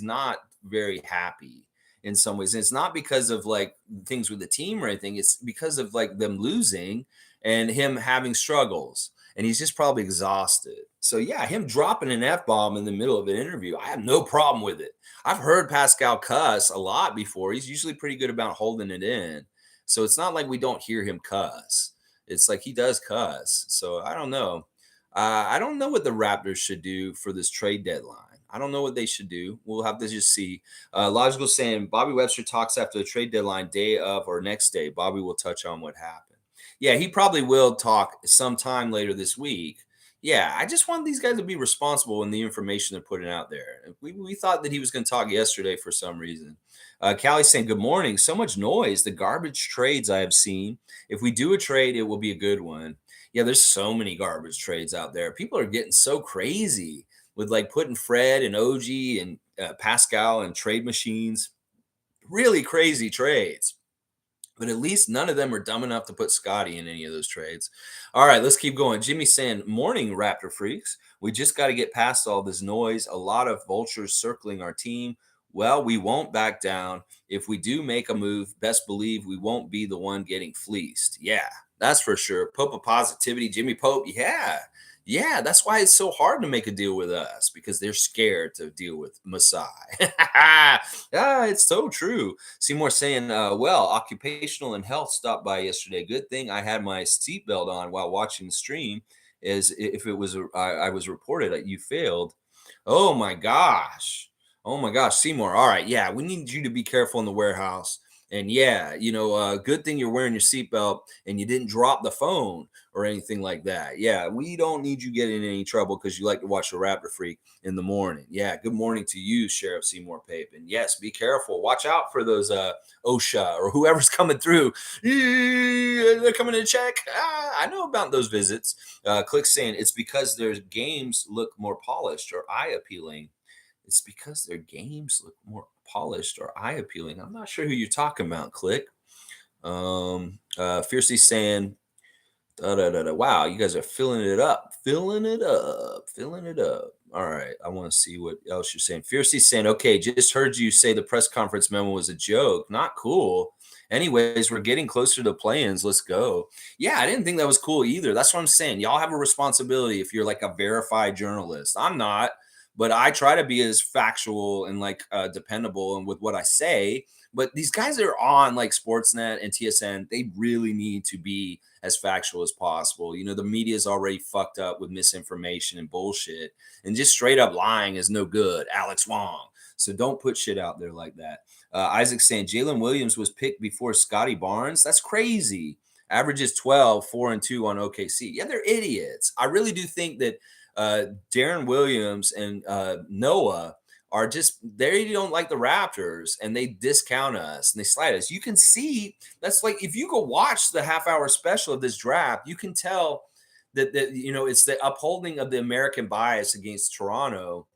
not very happy in some ways. And it's not because of like things with the team or anything. It's because of like them losing and him having struggles. And he's just probably exhausted. So yeah, him dropping an F-bomb in the middle of an interview, I have no problem with it. I've heard Pascal cuss a lot before. He's usually pretty good about holding it in. So it's not like we don't hear him cuss. It's like he does cuss. So I don't know. I don't know what the Raptors should do for this trade deadline. I don't know what they should do. We'll have to just see. Logical saying Bobby Webster talks after the trade deadline, day of or next day. Bobby will touch on what happened. Yeah, he probably will talk sometime later this week. Yeah, I just want these guys to be responsible in the information they're putting out there. We thought that he was going to talk yesterday for some reason. Callie's saying, good morning. So much noise. The garbage trades I have seen. If we do a trade, it will be a good one. Yeah, there's so many garbage trades out there. People are getting so crazy with like putting Fred and OG and Pascal and trade machines. Really crazy trades. But at least none of them are dumb enough to put Scottie in any of those trades. All right, let's keep going. Jimmy saying, morning, Raptor freaks. We just got to get past all this noise. A lot of vultures circling our team. Well, we won't back down. If we do make a move, best believe we won't be the one getting fleeced. Yeah, that's for sure. Pope of positivity, Jimmy Pope. Yeah. Yeah, that's why it's so hard to make a deal with us because they're scared to deal with Masai. Ah, it's so true. Seymour saying, well, occupational and health stopped by yesterday. Good thing I had my seatbelt on while watching the stream. Is if it was I was reported that you failed. Oh my gosh. Oh my gosh, Seymour. All right, yeah, we need you to be careful in the warehouse. And yeah, good thing you're wearing your seatbelt and you didn't drop the phone or anything like that. Yeah, we don't need you getting in any trouble because you like to watch the Raptor Freak in the morning. Yeah, good morning to you, Sheriff Seymour Pape. And yes, be careful. Watch out for those OSHA or whoever's coming through. They're coming to check. I know about those visits. Click saying it's because their games look more polished or eye appealing. It's because their games look more polished or eye appealing. I'm not sure who you're talking about, Click. Fiercely saying, da, da, da, da. Wow, you guys are filling it up, filling it up, filling it up. All right, I want to see what else you're saying. Fiercely saying, okay, just heard you say the press conference memo was a joke. Not cool. Anyways, we're getting closer to the play-ins. Let's go. Yeah, I didn't think that was cool either. That's what I'm saying. Y'all have a responsibility if you're like a verified journalist. I'm not, but I try to be as factual and like dependable and with what I say. But these guys that are on like Sportsnet and TSN, they really need to be as factual as possible. The media is already fucked up with misinformation and bullshit, and just straight up lying is no good. Alex Wong. So don't put shit out there like that. Isaac saying Jalen Williams was picked before Scottie Barnes. That's crazy. Averages 12, 4 and 2 on OKC. Yeah, they're idiots. I really do think that Darren Williams and Noah are just they don't like the Raptors and they discount us and they slide us. You can see that's like if you go watch the half-hour special of this draft, you can tell that it's the upholding of the American bias against Toronto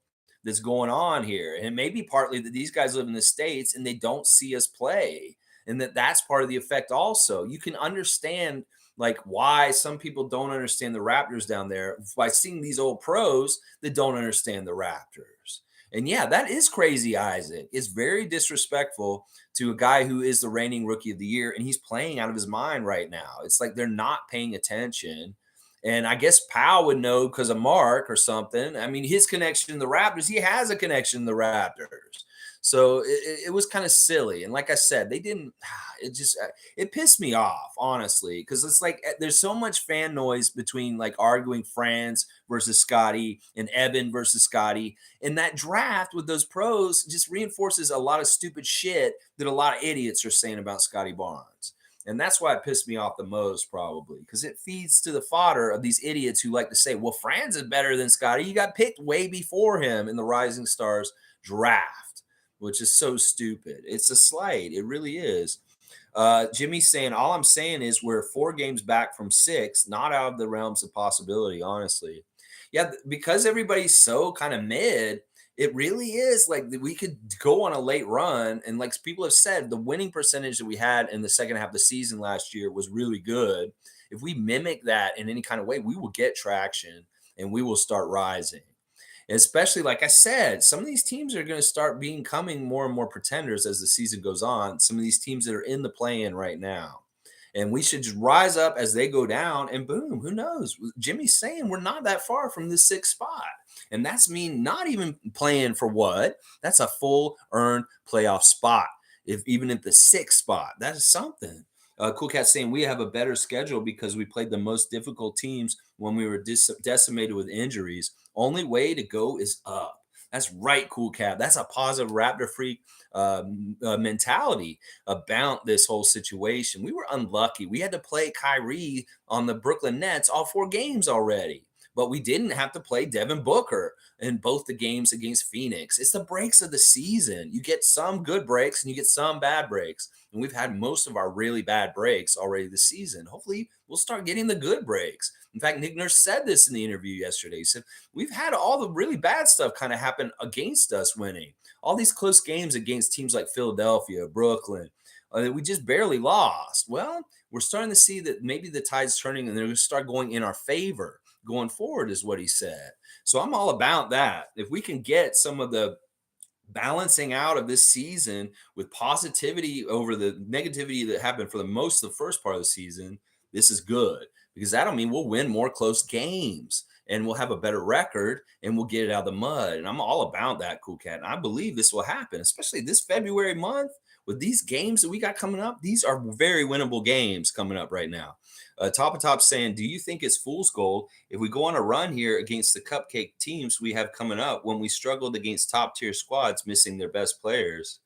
that's going on here. And it may be partly that these guys live in the States and they don't see us play. And that's part of the effect also. You can understand like why some people don't understand the Raptors down there by seeing these old pros that don't understand the Raptors. And yeah, that is crazy, Isaac. It's very disrespectful to a guy who is the reigning rookie of the year and he's playing out of his mind right now. It's like they're not paying attention. And I guess Powell would know because of Mark or something. I mean, his connection to the Raptors, he has a connection to the Raptors. So it was kind of silly. And like I said, they didn't, it pissed me off, honestly, because it's like there's so much fan noise between like arguing Franz versus Scottie and Evan versus Scottie. And that draft with those pros just reinforces a lot of stupid shit that a lot of idiots are saying about Scottie Barnes. And that's why it pissed me off the most, probably, because it feeds to the fodder of these idiots who like to say, well, Franz is better than Scottie. You got picked way before him in the Rising Stars draft, which is so stupid. It's a slight. It really is. Jimmy's saying, all I'm saying is we're 4 games back from 6, not out of the realms of possibility, honestly. Yeah, because everybody's so kind of mid, it really is like we could go on a late run. And like people have said, the winning percentage that we had in the second half of the season last year was really good. If we mimic that in any kind of way, we will get traction and we will start rising. And especially, like I said, some of these teams are going to start becoming more and more pretenders as the season goes on. Some of these teams that are in the play-in right now. And we should just rise up as they go down and boom, who knows? Jimmy's saying we're not that far from the 6th spot. And that's mean not even playing for what? That's a full earned playoff spot. If even at the 6th spot, that is something. Cool Cat saying we have a better schedule because we played the most difficult teams when we were decimated with injuries. Only way to go is up. That's right, Cool Cat. That's a positive Raptor freak mentality about this whole situation. We were unlucky. We had to play Kyrie on the Brooklyn Nets all 4 games already, but we didn't have to play Devin Booker in both the games against Phoenix. It's the breaks of the season. You get some good breaks and you get some bad breaks. And we've had most of our really bad breaks already this season. Hopefully, we'll start getting the good breaks. In fact, Nick Nurse said this in the interview yesterday. He said, we've had all the really bad stuff kind of happen against us winning. All these close games against teams like Philadelphia, Brooklyn, we just barely lost. Well, we're starting to see that maybe the tide's turning and they're going to start going in our favor going forward, is what he said. So I'm all about that. If we can get some of the balancing out of this season with positivity over the negativity that happened for the most of the first part of the season, this is good because that'll mean we'll win more close games. and we'll have a better record and we'll get it out of the mud. And I'm all about that, Cool Cat. And I believe this will happen, especially this February month with these games that we got coming up. These are very winnable games coming up right now. Top of Top saying, do you think it's fool's gold if we go on a run here against the cupcake teams we have coming up when we struggled against top tier squads missing their best players?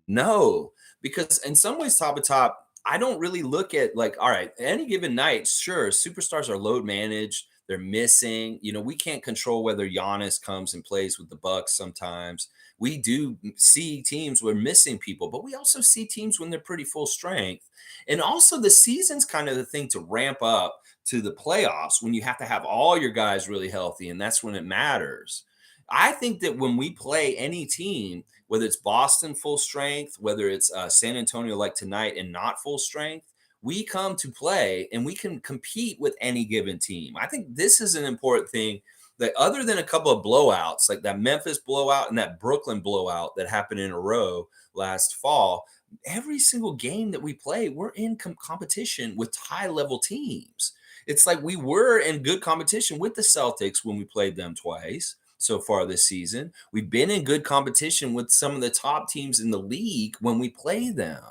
No, because in some ways, Top of Top, I don't really look at like, all right, any given night, sure, superstars are load managed. They're missing. We can't control whether Giannis comes and plays with the Bucks sometimes. We do see teams where missing people, but we also see teams when they're pretty full strength. And also, the season's kind of the thing to ramp up to the playoffs when you have to have all your guys really healthy, and that's when it matters. I think that when we play any team, whether it's Boston full strength, whether it's San Antonio like tonight and not full strength, we come to play and we can compete with any given team. I think this is an important thing that other than a couple of blowouts, like that Memphis blowout and that Brooklyn blowout that happened in a row last fall, every single game that we play, we're in competition with high level teams. It's like we were in good competition with the Celtics when we played them twice so far this season. We've been in good competition with some of the top teams in the league when we play them.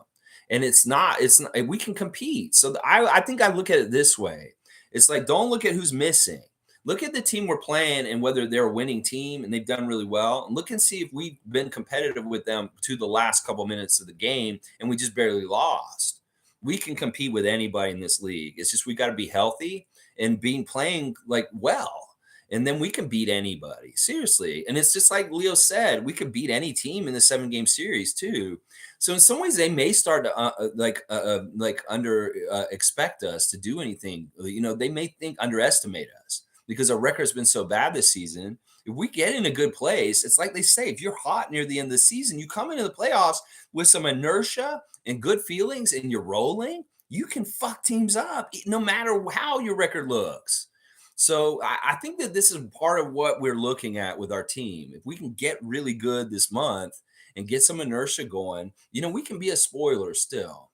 And it's not, we can compete. So I think I look at it this way. It's like, don't look at who's missing. Look at the team we're playing and whether they're a winning team and they've done really well. And look and see if we've been competitive with them to the last couple minutes of the game and we just barely lost. We can compete with anybody in this league. It's just we got to be healthy and playing like well. And then we can beat anybody, seriously. And it's just like Leo said, we could beat any team in the 7-game series too. So in some ways, they may start to under expect us to do anything. They may underestimate us because our record's been so bad this season. If we get in a good place, it's like they say, if you're hot near the end of the season, you come into the playoffs with some inertia and good feelings and you're rolling, you can fuck teams up no matter how your record looks. So I think that this is part of what we're looking at with our team. If we can get really good this month and get some inertia going, we can be a spoiler still.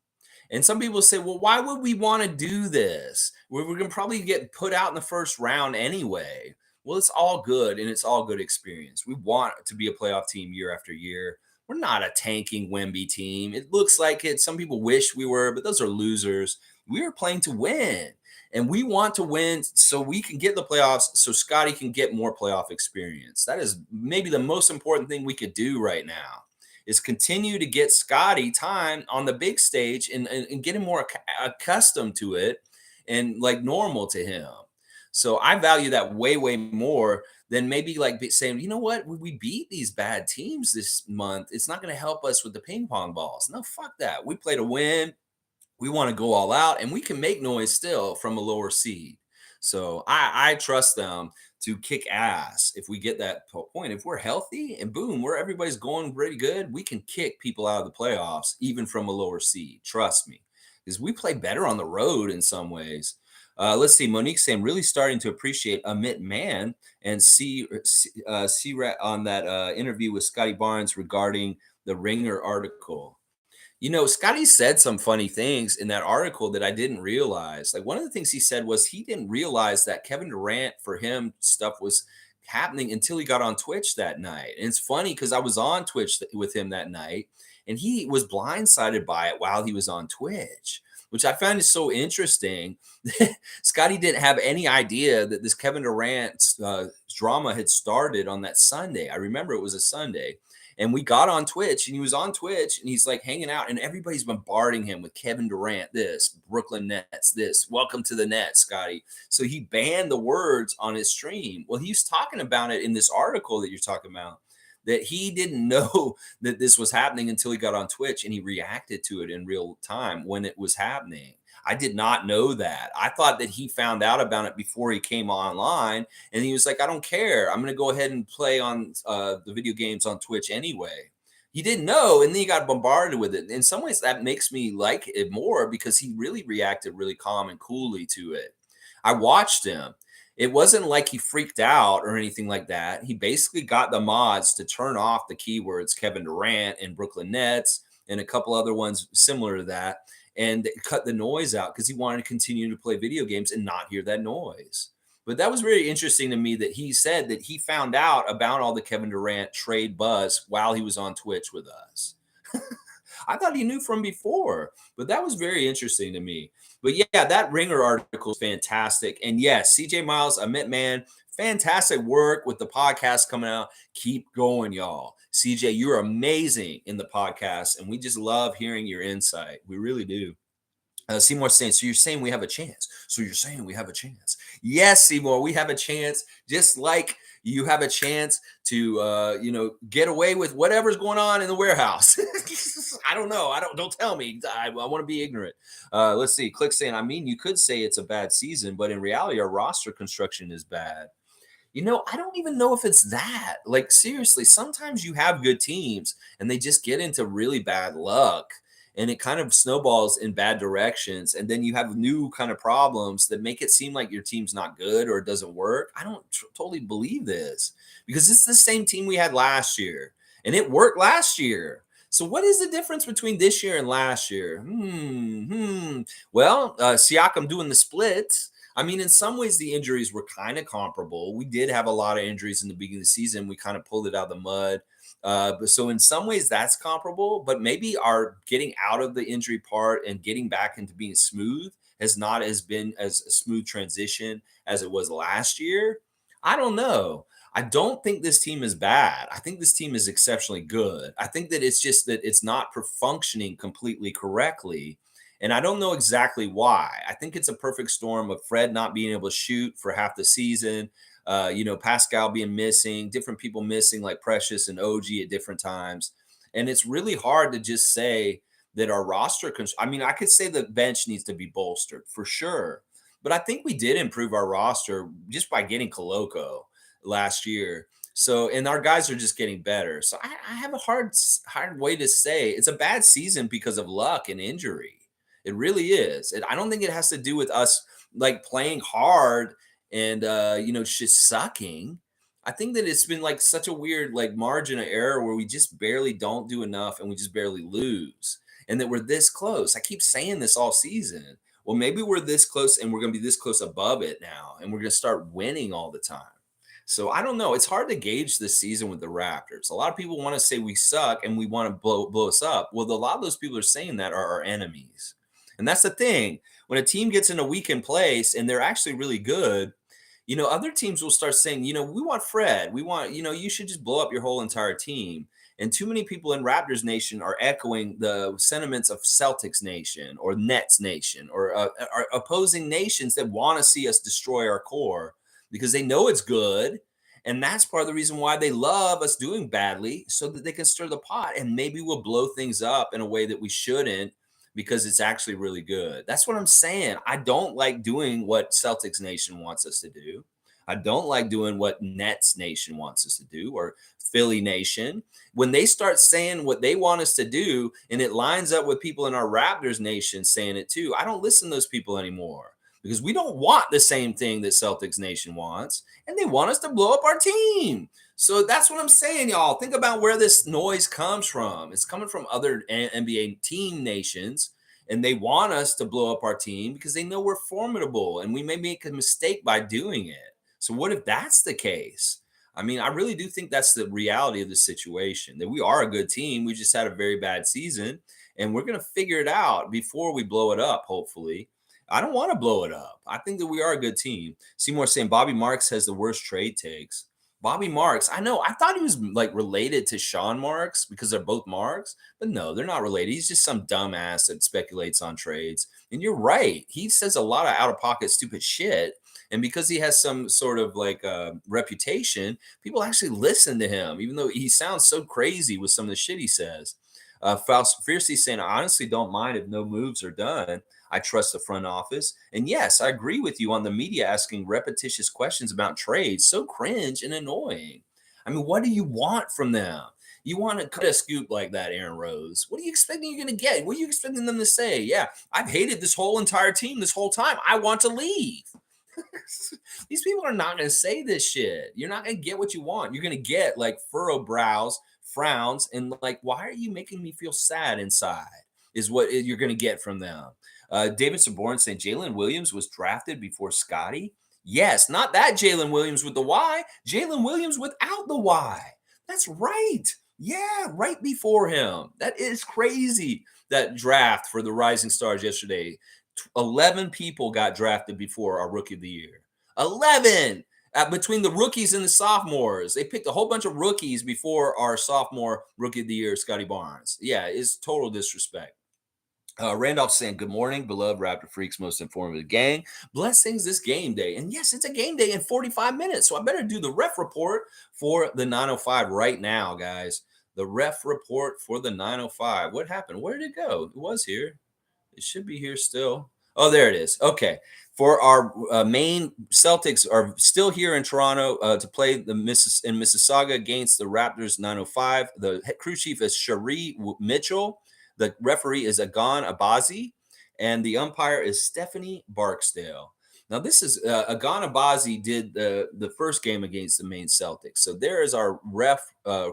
And some people say, well, why would we want to do this? We're going to probably get put out in the first round anyway. Well, it's all good and it's all good experience. We want to be a playoff team year after year. We're not a tanking Wemby team. It looks like it. Some people wish we were, but those are losers. We are playing to win. And we want to win so we can get the playoffs, so Scottie can get more playoff experience. That is maybe the most important thing we could do right now is continue to get Scottie time on the big stage and get him more accustomed to it and like normal to him. So I value that way, way more than maybe like saying, you know what, we beat these bad teams this month. It's not going to help us with the ping pong balls. No, fuck that. We play to win. We want to go all out and we can make noise still from a lower seed. So I trust them to kick ass if we get that point. If we're healthy and boom, where everybody's going pretty good, we can kick people out of the playoffs, even from a lower seed. Trust me, because we play better on the road in some ways. Let's see. Monique saying, really starting to appreciate Amit Man and see on that interview with Scottie Barnes regarding the Ringer article. Scottie said some funny things in that article that I didn't realize. Like one of the things he said was he didn't realize that Kevin Durant for him stuff was happening until he got on Twitch that night. And it's funny because I was on Twitch with him that night and he was blindsided by it while he was on Twitch, which I found is so interesting. Scottie didn't have any idea that this Kevin Durant drama had started on that Sunday. I remember it was a Sunday. And we got on Twitch and he was on Twitch and he's like hanging out and everybody's bombarding him with Kevin Durant, this, Brooklyn Nets, this, welcome to the Nets, Scottie. So he banned the words on his stream. Well, he's talking about it in this article that you're talking about, that he didn't know that this was happening until he got on Twitch and he reacted to it in real time when it was happening. I did not know that. I thought that he found out about it before he came online and he was like, I don't care. I'm going to go ahead and play on the video games on Twitch anyway. He didn't know. And then he got bombarded with it. In some ways that makes me like it more because he really reacted really calm and coolly to it. I watched him. It wasn't like he freaked out or anything like that. He basically got the mods to turn off the keywords Kevin Durant and Brooklyn Nets and a couple other ones similar to that, and cut the noise out because he wanted to continue to play video games and not hear that noise. But that was very interesting to me that he said that he found out about all the Kevin Durant trade buzz while he was on Twitch with us. I thought he knew from before, but that was very interesting to me. But yeah, that Ringer article is fantastic. And yes, CJ Miles, I met man, fantastic work with the podcast coming out. Keep going, y'all. CJ, you're amazing in the podcast, and we just love hearing your insight. We really do. Seymour saying, so you're saying we have a chance. So you're saying we have a chance. Yes, Seymour, we have a chance, just like you have a chance to, get away with whatever's going on in the warehouse. I don't know. Don't tell me. I want to be ignorant. Let's see. Click saying, I mean, you could say it's a bad season, but in reality, our roster construction is bad. I don't even know if it's that. Like, seriously, sometimes you have good teams and they just get into really bad luck and it kind of snowballs in bad directions. And then you have new kind of problems that make it seem like your team's not good or it doesn't work. I don't totally believe this because it's the same team we had last year and it worked last year. So what is the difference between this year and last year? Well, Siakam doing the splits. I mean, in some ways, the injuries were kind of comparable. We did have a lot of injuries in the beginning of the season. We kind of pulled it out of the mud. So in some ways, that's comparable. But maybe our getting out of the injury part and getting back into being smooth has not as been as a smooth transition as it was last year. I don't know. I don't think this team is bad. I think this team is exceptionally good. I think that it's just that it's not functioning completely correctly. And I don't know exactly why. I think it's a perfect storm of Fred not being able to shoot for half the season, Pascal being missing, different people missing like Precious and OG at different times. And it's really hard to just say that our roster I mean, I could say the bench needs to be bolstered for sure. But I think we did improve our roster just by getting Koloko last year. So, and our guys are just getting better. So I have a hard way to say it's a bad season because of luck and injury. It really is. I don't think it has to do with us like playing hard and just sucking. I think that it's been like such a weird like margin of error where we just barely don't do enough and we just barely lose. And that we're this close. I keep saying this all season. Well, maybe we're this close and we're going to be this close above it now and we're going to start winning all the time. So I don't know. It's hard to gauge this season with the Raptors. A lot of people want to say we suck and we want to blow us up. Well, a lot of those people are saying that are our enemies. And that's the thing. When a team gets in a weakened place and they're actually really good, other teams will start saying, we want Fred. We want, you should just blow up your whole entire team. And too many people in Raptors Nation are echoing the sentiments of Celtics Nation or Nets Nation or are opposing nations that want to see us destroy our core because they know it's good. And that's part of the reason why they love us doing badly so that they can stir the pot and maybe we'll blow things up in a way that we shouldn't because it's actually really good. That's what I'm saying. I don't like doing what Celtics Nation wants us to do. I don't like doing what Nets Nation wants us to do or Philly Nation. When they start saying what they want us to do and it lines up with people in our Raptors Nation saying it too, I don't listen to those people anymore because we don't want the same thing that Celtics Nation wants and they want us to blow up our team. So that's what I'm saying, y'all. Think about where this noise comes from. It's coming from other NBA team nations, and they want us to blow up our team because they know we're formidable, and we may make a mistake by doing it. So what if that's the case? I mean, I really do think that's the reality of the situation, that we are a good team. We just had a very bad season, and we're going to figure it out before we blow it up, hopefully. I don't want to blow it up. I think that we are a good team. Seymour saying Bobby Marks has the worst trade takes. Bobby Marks, I know. I thought he was like related to Sean Marks because they're both Marks, but no, they're not related. He's just some dumbass that speculates on trades. And you're right. He says a lot of out of pocket, stupid shit. And because he has some sort of like reputation, people actually listen to him, even though he sounds so crazy with some of the shit he says. Faust Fiercely saying, I honestly don't mind if no moves are done. I trust the front office. And yes, I agree with you on the media asking repetitious questions about trades. So cringe and annoying. I mean, what do you want from them? You want to cut a scoop like that, Aaron Rose. What are you expecting you're going to get? What are you expecting them to say? Yeah, I've hated this whole entire team this whole time. I want to leave. These people are not going to say this shit. You're not going to get what you want. You're going to get like furrowed brows, frowns, and like, why are you making me feel sad inside? Is what you're going to get from them. David Saborn saying Jalen Williams was drafted before Scottie. Yes, not that Jalen Williams with the Y. Jalen Williams without the Y. That's right. Yeah, right before him. That is crazy. That draft for the Rising Stars yesterday. 11 people got drafted before our Rookie of the Year. 11 between the rookies and the sophomores. They picked a whole bunch of rookies before our sophomore Rookie of the Year, Scottie Barnes. Yeah, it's total disrespect. Randolph saying, "Good morning, beloved Raptor Freaks, most informative gang. Blessings this game day." And yes, it's a game day in 45 minutes. So I better do the ref report for the 905 right now, guys. The ref report for the 905. What happened? Where did it go? It was here. It should be here still. Oh, there it is. Okay. For our main Celtics are still here in Toronto to play in Mississauga against the Raptors 905. The crew chief is Cherie Mitchell. The referee is Agon Abazi, and the umpire is Stephanie Barksdale. Now, this is Agon Abazi did the first game against the main Celtics. So there is our ref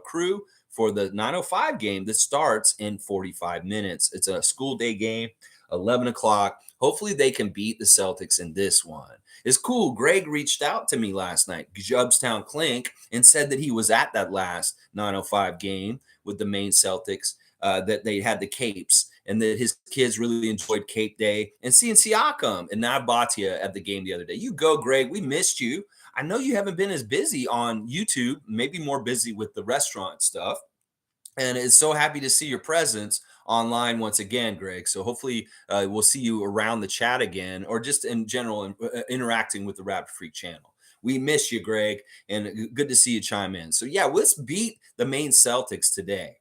crew for the 905 game that starts in 45 minutes. It's a school day game, 11 o'clock. Hopefully they can beat the Celtics in this one. It's cool. Greg reached out to me last night, Jubstown Clink, and said that he was at that last 905 game with the main Celtics, that they had the capes and that his kids really enjoyed Cape Day and seeing Siakam and Nabatia at the game the other day. You go, Greg. We missed you. I know you haven't been as busy on YouTube, maybe more busy with the restaurant stuff. And it's so happy to see your presence online once again, Greg. So hopefully we'll see you around the chat again, or just in general interacting with the Raptor Freak channel. We miss you, Greg, and good to see you chime in. So yeah, let's beat the main Celtics today.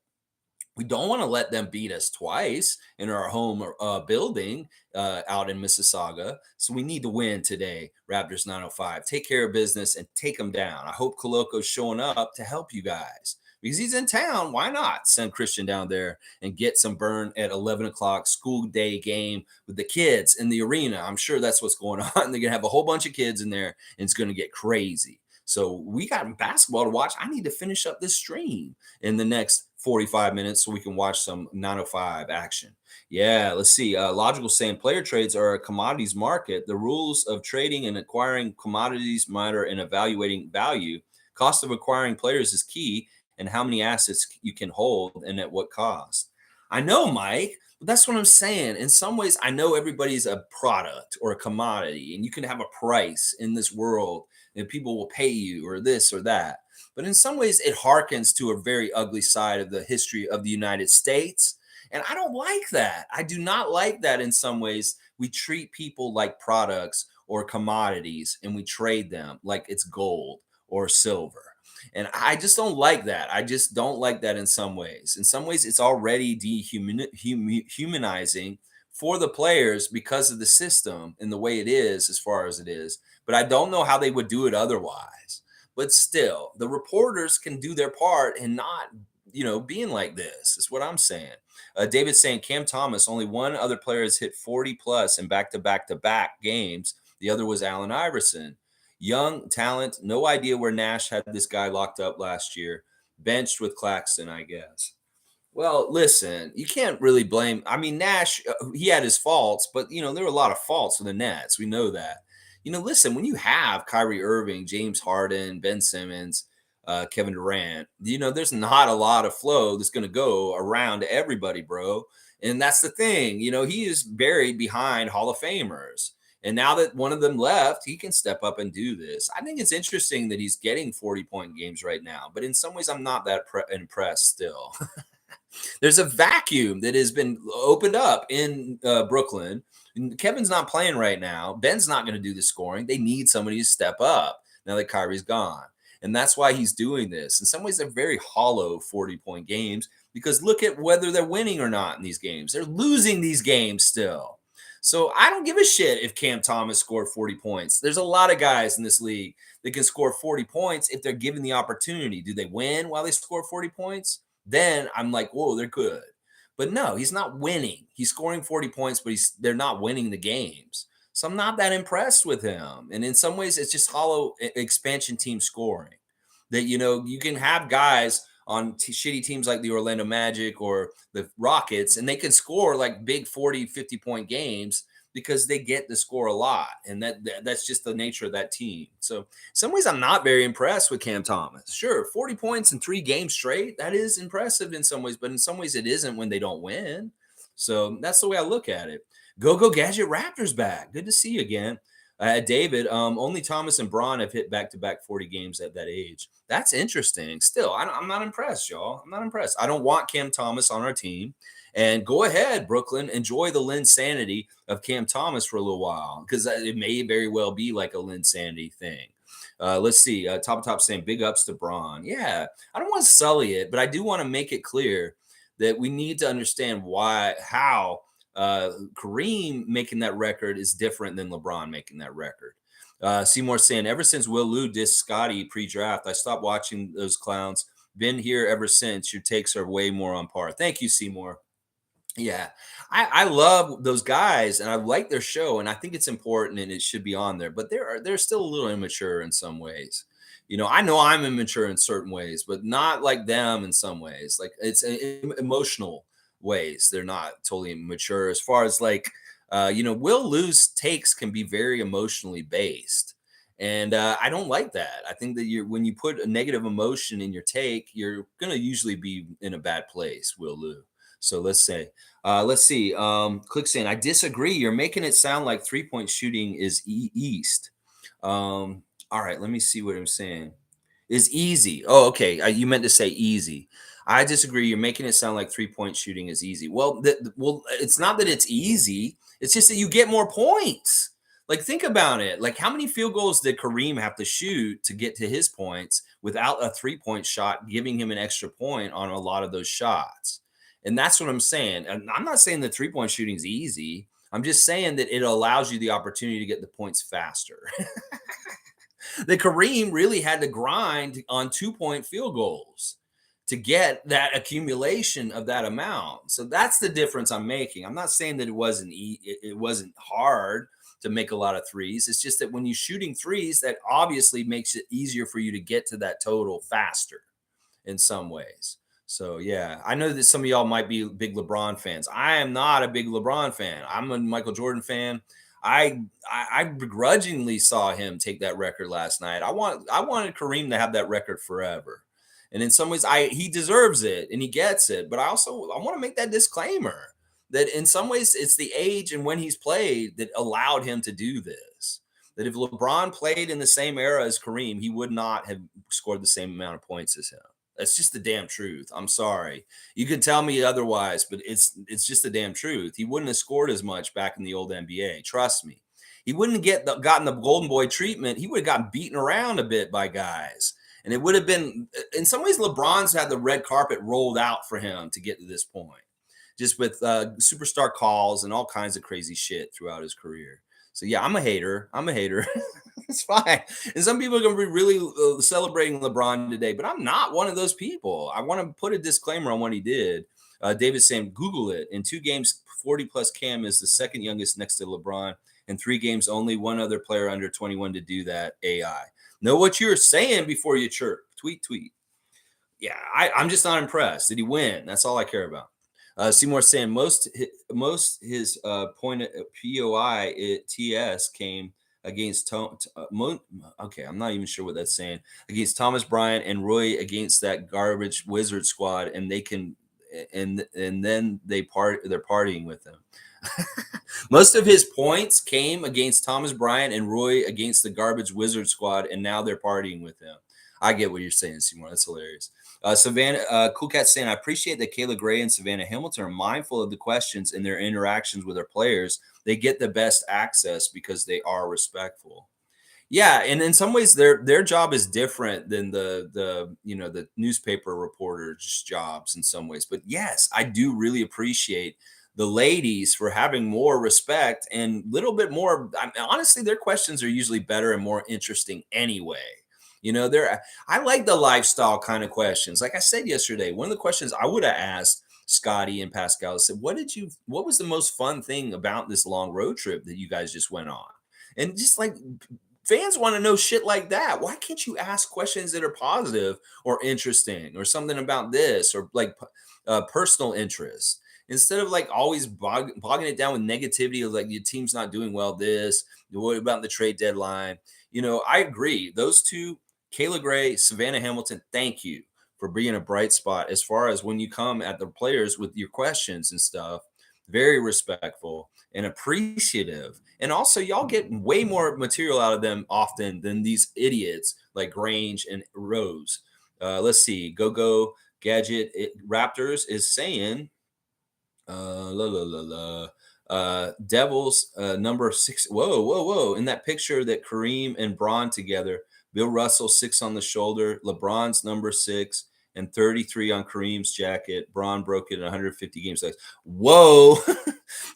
We don't want to let them beat us twice in our home building out in Mississauga. So we need to win today, Raptors 905. Take care of business and take them down. I hope Coloco's showing up to help you guys because he's in town. Why not send Christian down there and get some burn at 11 o'clock school day game with the kids in the arena? I'm sure that's what's going on. They're going to have a whole bunch of kids in there and it's going to get crazy. So we got basketball to watch. I need to finish up this stream in the next 45 minutes so we can watch some 905 action. Yeah, let's see. Logical saying player trades are a commodities market. The rules of trading and acquiring commodities matter in evaluating value. Cost of acquiring players is key, and how many assets you can hold and at what cost. I know, Mike. But that's what I'm saying. In some ways, I know everybody's a product or a commodity, and you can have a price in this world, and people will pay you or this or that. But in some ways, it harkens to a very ugly side of the history of the United States. And I don't like that. I do not like that in some ways. We treat people like products or commodities and we trade them like it's gold or silver. And I just don't like that. I just don't like that in some ways. In some ways, it's already dehumanizing for the players because of the system and the way it is, as far as it is. But I don't know how they would do it otherwise. But still, the reporters can do their part and not, being like this, is what I'm saying. David's saying Cam Thomas, only one other player has hit 40 plus in back to back to back games. The other was Allen Iverson. Young talent, no idea where Nash had this guy locked up last year. Benched with Claxton, I guess. Well, listen, you can't really blame. I mean, Nash, he had his faults, but there were a lot of faults with the Nets. We know that. Listen, when you have Kyrie Irving, James Harden, Ben Simmons, Kevin Durant, there's not a lot of flow that's going to go around to everybody, bro. And that's the thing. He is buried behind Hall of Famers. And now that one of them left, he can step up and do this. I think it's interesting that he's getting 40-point games right now. But in some ways, I'm not that impressed still. There's a vacuum that has been opened up in Brooklyn. And Kevin's not playing right now. Ben's not going to do the scoring. They need somebody to step up now that Kyrie's gone. And that's why he's doing this. In some ways, they're very hollow 40-point games because look at whether they're winning or not in these games. They're losing these games still. So I don't give a shit if Cam Thomas scored 40 points. There's a lot of guys in this league that can score 40 points if they're given the opportunity. Do they win while they score 40 points? Then I'm like, whoa, they're good. But no, he's not winning. He's scoring 40 points, but they're not winning the games. So I'm not that impressed with him. And in some ways, it's just hollow expansion team scoring. That, you can have guys on shitty teams like the Orlando Magic or the Rockets, and they can score like big 40, 50-point games because they get to score a lot, and that's just the nature of that team. So, in some ways, I'm not very impressed with Cam Thomas. Sure, 40 points in 3 games straight, that is impressive in some ways, but in some ways, it isn't when they don't win. So that's the way I look at it. Go Gadget Raptors back. Good to see you again. David, only Thomas and Braun have hit back-to-back 40 games at that age. That's interesting. Still, I'm not impressed, y'all. I'm not impressed. I don't want Cam Thomas on our team. And go ahead, Brooklyn, enjoy the Linsanity of Cam Thomas for a little while, because it may very well be like a Linsanity thing. Let's see. Top saying big ups to Braun. Yeah, I don't want to sully it, but I do want to make it clear that we need to understand how Kareem making that record is different than LeBron making that record. Seymour saying, ever since Will Lou dissed Scottie pre-draft, I stopped watching those clowns. Been here ever since. Your takes are way more on par. Thank you, Seymour. Yeah, I love those guys, and I like their show, and I think it's important, and it should be on there. But they're still a little immature in some ways. I know I'm immature in certain ways, but not like them in some ways. Like it's emotional ways. They're not totally mature as far as like, Will Lose takes can be very emotionally based. And I don't like that. I think that when you put a negative emotion in your take, you're gonna usually be in a bad place, Will Lou. So let's see. Click saying, I disagree. You're making it sound like 3-point shooting is east. All right, let me see what I'm saying. Is easy. Oh, okay. You meant to say easy. I disagree. You're making it sound like 3-point shooting is easy. Well, it's not that it's easy. It's just that you get more points. Like, think about it. Like, how many field goals did Kareem have to shoot to get to his points without a 3-point shot, giving him an extra point on a lot of those shots? And that's what I'm saying. And I'm not saying that 3-point shooting is easy. I'm just saying that it allows you the opportunity to get the points faster. That Kareem really had to grind on 2-point field goals to get that accumulation of that amount. So that's the difference I'm making. I'm not saying that it wasn't hard to make a lot of threes. It's just that when you're shooting threes, that obviously makes it easier for you to get to that total faster in some ways. So yeah, I know that some of y'all might be big LeBron fans. I am not a big LeBron fan. I'm a Michael Jordan fan. I begrudgingly saw him take that record last night. I wanted Kareem to have that record forever. And in some ways he deserves it and he gets it, but I want to make that disclaimer that in some ways it's the age and when he's played that allowed him to do this. That if LeBron played in the same era as Kareem, he would not have scored the same amount of points as him. That's just the damn truth. I'm sorry. You can tell me otherwise, but it's just the damn truth. He wouldn't have scored as much back in the old NBA. Trust me. He wouldn't gotten the golden boy treatment. He would have gotten beaten around a bit by guys. And it would have been, in some ways, LeBron's had the red carpet rolled out for him to get to this point, just with superstar calls and all kinds of crazy shit throughout his career. So yeah, I'm a hater. It's fine. And some people are going to be really celebrating LeBron today, but I'm not one of those people. I want to put a disclaimer on what he did. David's saying, Google it. In 2 games, 40-plus Cam is the second youngest next to LeBron. In 3 games, only one other player under 21 to do that, AI. Know what you're saying before you chirp. Tweet. Yeah, I'm just not impressed. Did he win? That's all I care about. Seymour saying most his point at POI TS came against okay, I'm not even sure what that's saying, against Thomas Bryant and Roy against that garbage Wizard squad, and they can and then they're partying with them. Most of his points came against Thomas Bryant and Roy against the garbage Wizard squad, and now they're partying with him. I get what you're saying, Seymour. That's hilarious. Savannah, Cool Cat saying, I appreciate that Kayla Gray and Savannah Hamilton are mindful of the questions in their interactions with their players. They get the best access because they are respectful. Yeah, and in some ways, their job is different than the newspaper reporters' jobs in some ways. But yes, I do really appreciate the ladies for having more respect and a little bit more. Honestly, their questions are usually better and more interesting anyway. I like the lifestyle kind of questions. Like I said yesterday, one of the questions I would have asked Scottie and Pascal, I said, what was the most fun thing about this long road trip that you guys just went on? And just like fans want to know shit like that. Why can't you ask questions that are positive or interesting or something about this or like personal interest? instead of like always bogging it down with negativity of like your team's not doing well. What about the trade deadline? I agree. Those two, Kayla Gray, Savannah Hamilton, thank you for being a bright spot as far as when you come at the players with your questions and stuff. Very respectful and appreciative. And also, y'all get way more material out of them often than these idiots like Grange and Rose. Let's see. Go Gadget Raptors is saying, la la la la. Devils number 6. Whoa! In that picture that Kareem and Braun together, Bill Russell 6 on the shoulder, LeBron's number 6, and 33 on Kareem's jacket. Braun broke it in 150 games. Whoa!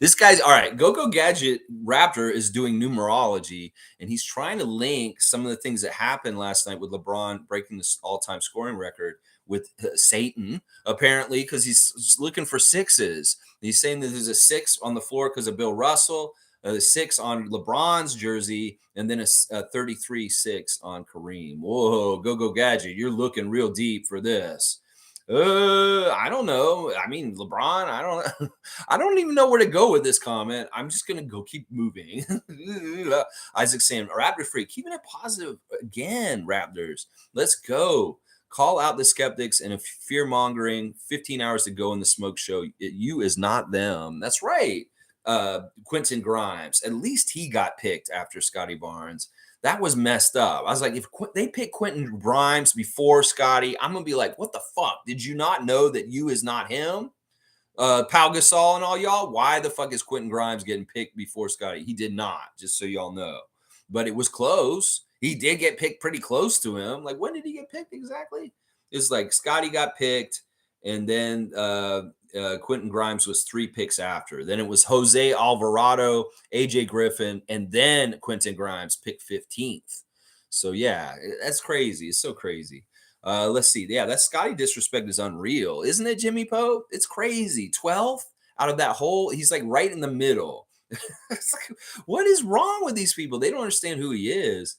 This guy's all right. Go Gadget Raptor is doing numerology, and he's trying to link some of the things that happened last night with LeBron breaking this all-time scoring record with Satan, apparently, because he's looking for sixes. He's saying that there's a 6 on the floor because of Bill Russell, a 6 on LeBron's jersey, and then a 33-6 on Kareem. Whoa, go Gadget. You're looking real deep for this. I don't know. I mean, LeBron, I don't I don't even know where to go with this comment. I'm just gonna go keep moving. Isaac saying, Raptor Freak, keeping it positive again, Raptors. Let's go. Call out the skeptics and if fear mongering. 15 hours to go in the smoke show. You is not them. That's right. Quentin Grimes. At least he got picked after Scottie Barnes. That was messed up. I was like, if they pick Quentin Grimes before Scottie, I'm gonna be like, what the fuck? Did you not know that you is not him? Pau Gasol and all y'all. Why the fuck is Quentin Grimes getting picked before Scottie? He did not, just so y'all know. But it was close. He did get picked pretty close to him. Like, when did he get picked exactly? It's like Scottie got picked, and then Quentin Grimes was 3 picks after. Then it was Jose Alvarado, AJ Griffin, and then Quentin Grimes picked 15th. So yeah, that's crazy. It's so crazy. Let's see. Yeah, that Scottie disrespect is unreal, isn't it, Jimmy Pope? It's crazy. 12th out of that whole. He's like right in the middle. It's like, what is wrong with these people? They don't understand who he is.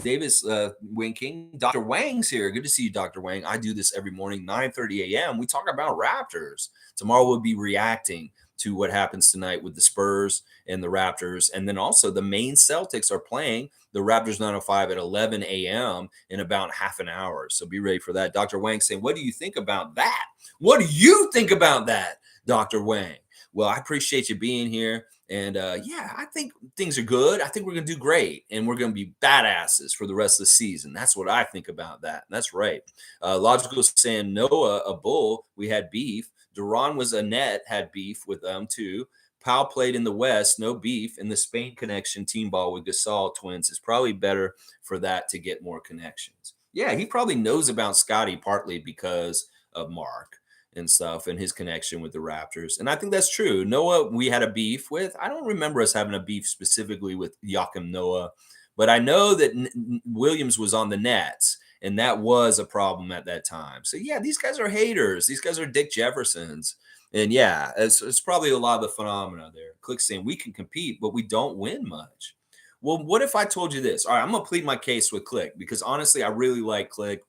Davis winking. Dr. Wang's here. Good to see you, Dr. Wang. I do this every morning, 9:30 a.m. We talk about Raptors. Tomorrow we'll be reacting to what happens tonight with the Spurs and the Raptors. And then also the main Celtics are playing the Raptors 905 at 11 a.m. in about half an hour. So be ready for that. Dr. Wang saying, what do you think about that? What do you think about that, Dr. Wang? Well, I appreciate you being here. And yeah, I think things are good. I think we're going to do great. And we're going to be badasses for the rest of the season. That's what I think about that. That's right. Logical saying, Noah, a bull, we had beef. Duran was a net, had beef with them too. Powell played in the West, no beef. And the Spain connection team ball with Gasol twins is probably better for that to get more connections. Yeah, he probably knows about Scottie partly because of Mark and stuff and his connection with the Raptors. And I think that's true. Noah, we had a beef with. I don't remember us having a beef specifically with Joachim Noah, but I know that Williams was on the Nets, and that was a problem at that time. So yeah, these guys are haters. These guys are Dick Jeffersons. And yeah, it's probably a lot of the phenomena there. Click saying we can compete, but we don't win much. Well, what if I told you this? All right, I'm going to plead my case with Click because honestly, I really like Click.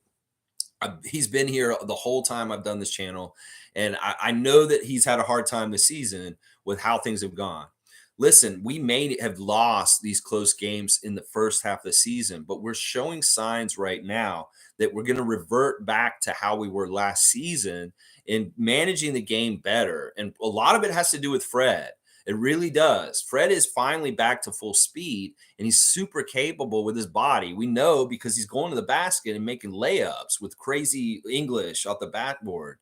He's been here the whole time I've done this channel, and I know that he's had a hard time this season with how things have gone. Listen, we may have lost these close games in the first half of the season, but we're showing signs right now that we're going to revert back to how we were last season in managing the game better. And a lot of it has to do with Fred. It really does. Fred is finally back to full speed, and he's super capable with his body. We know because he's going to the basket and making layups with crazy English off the backboard.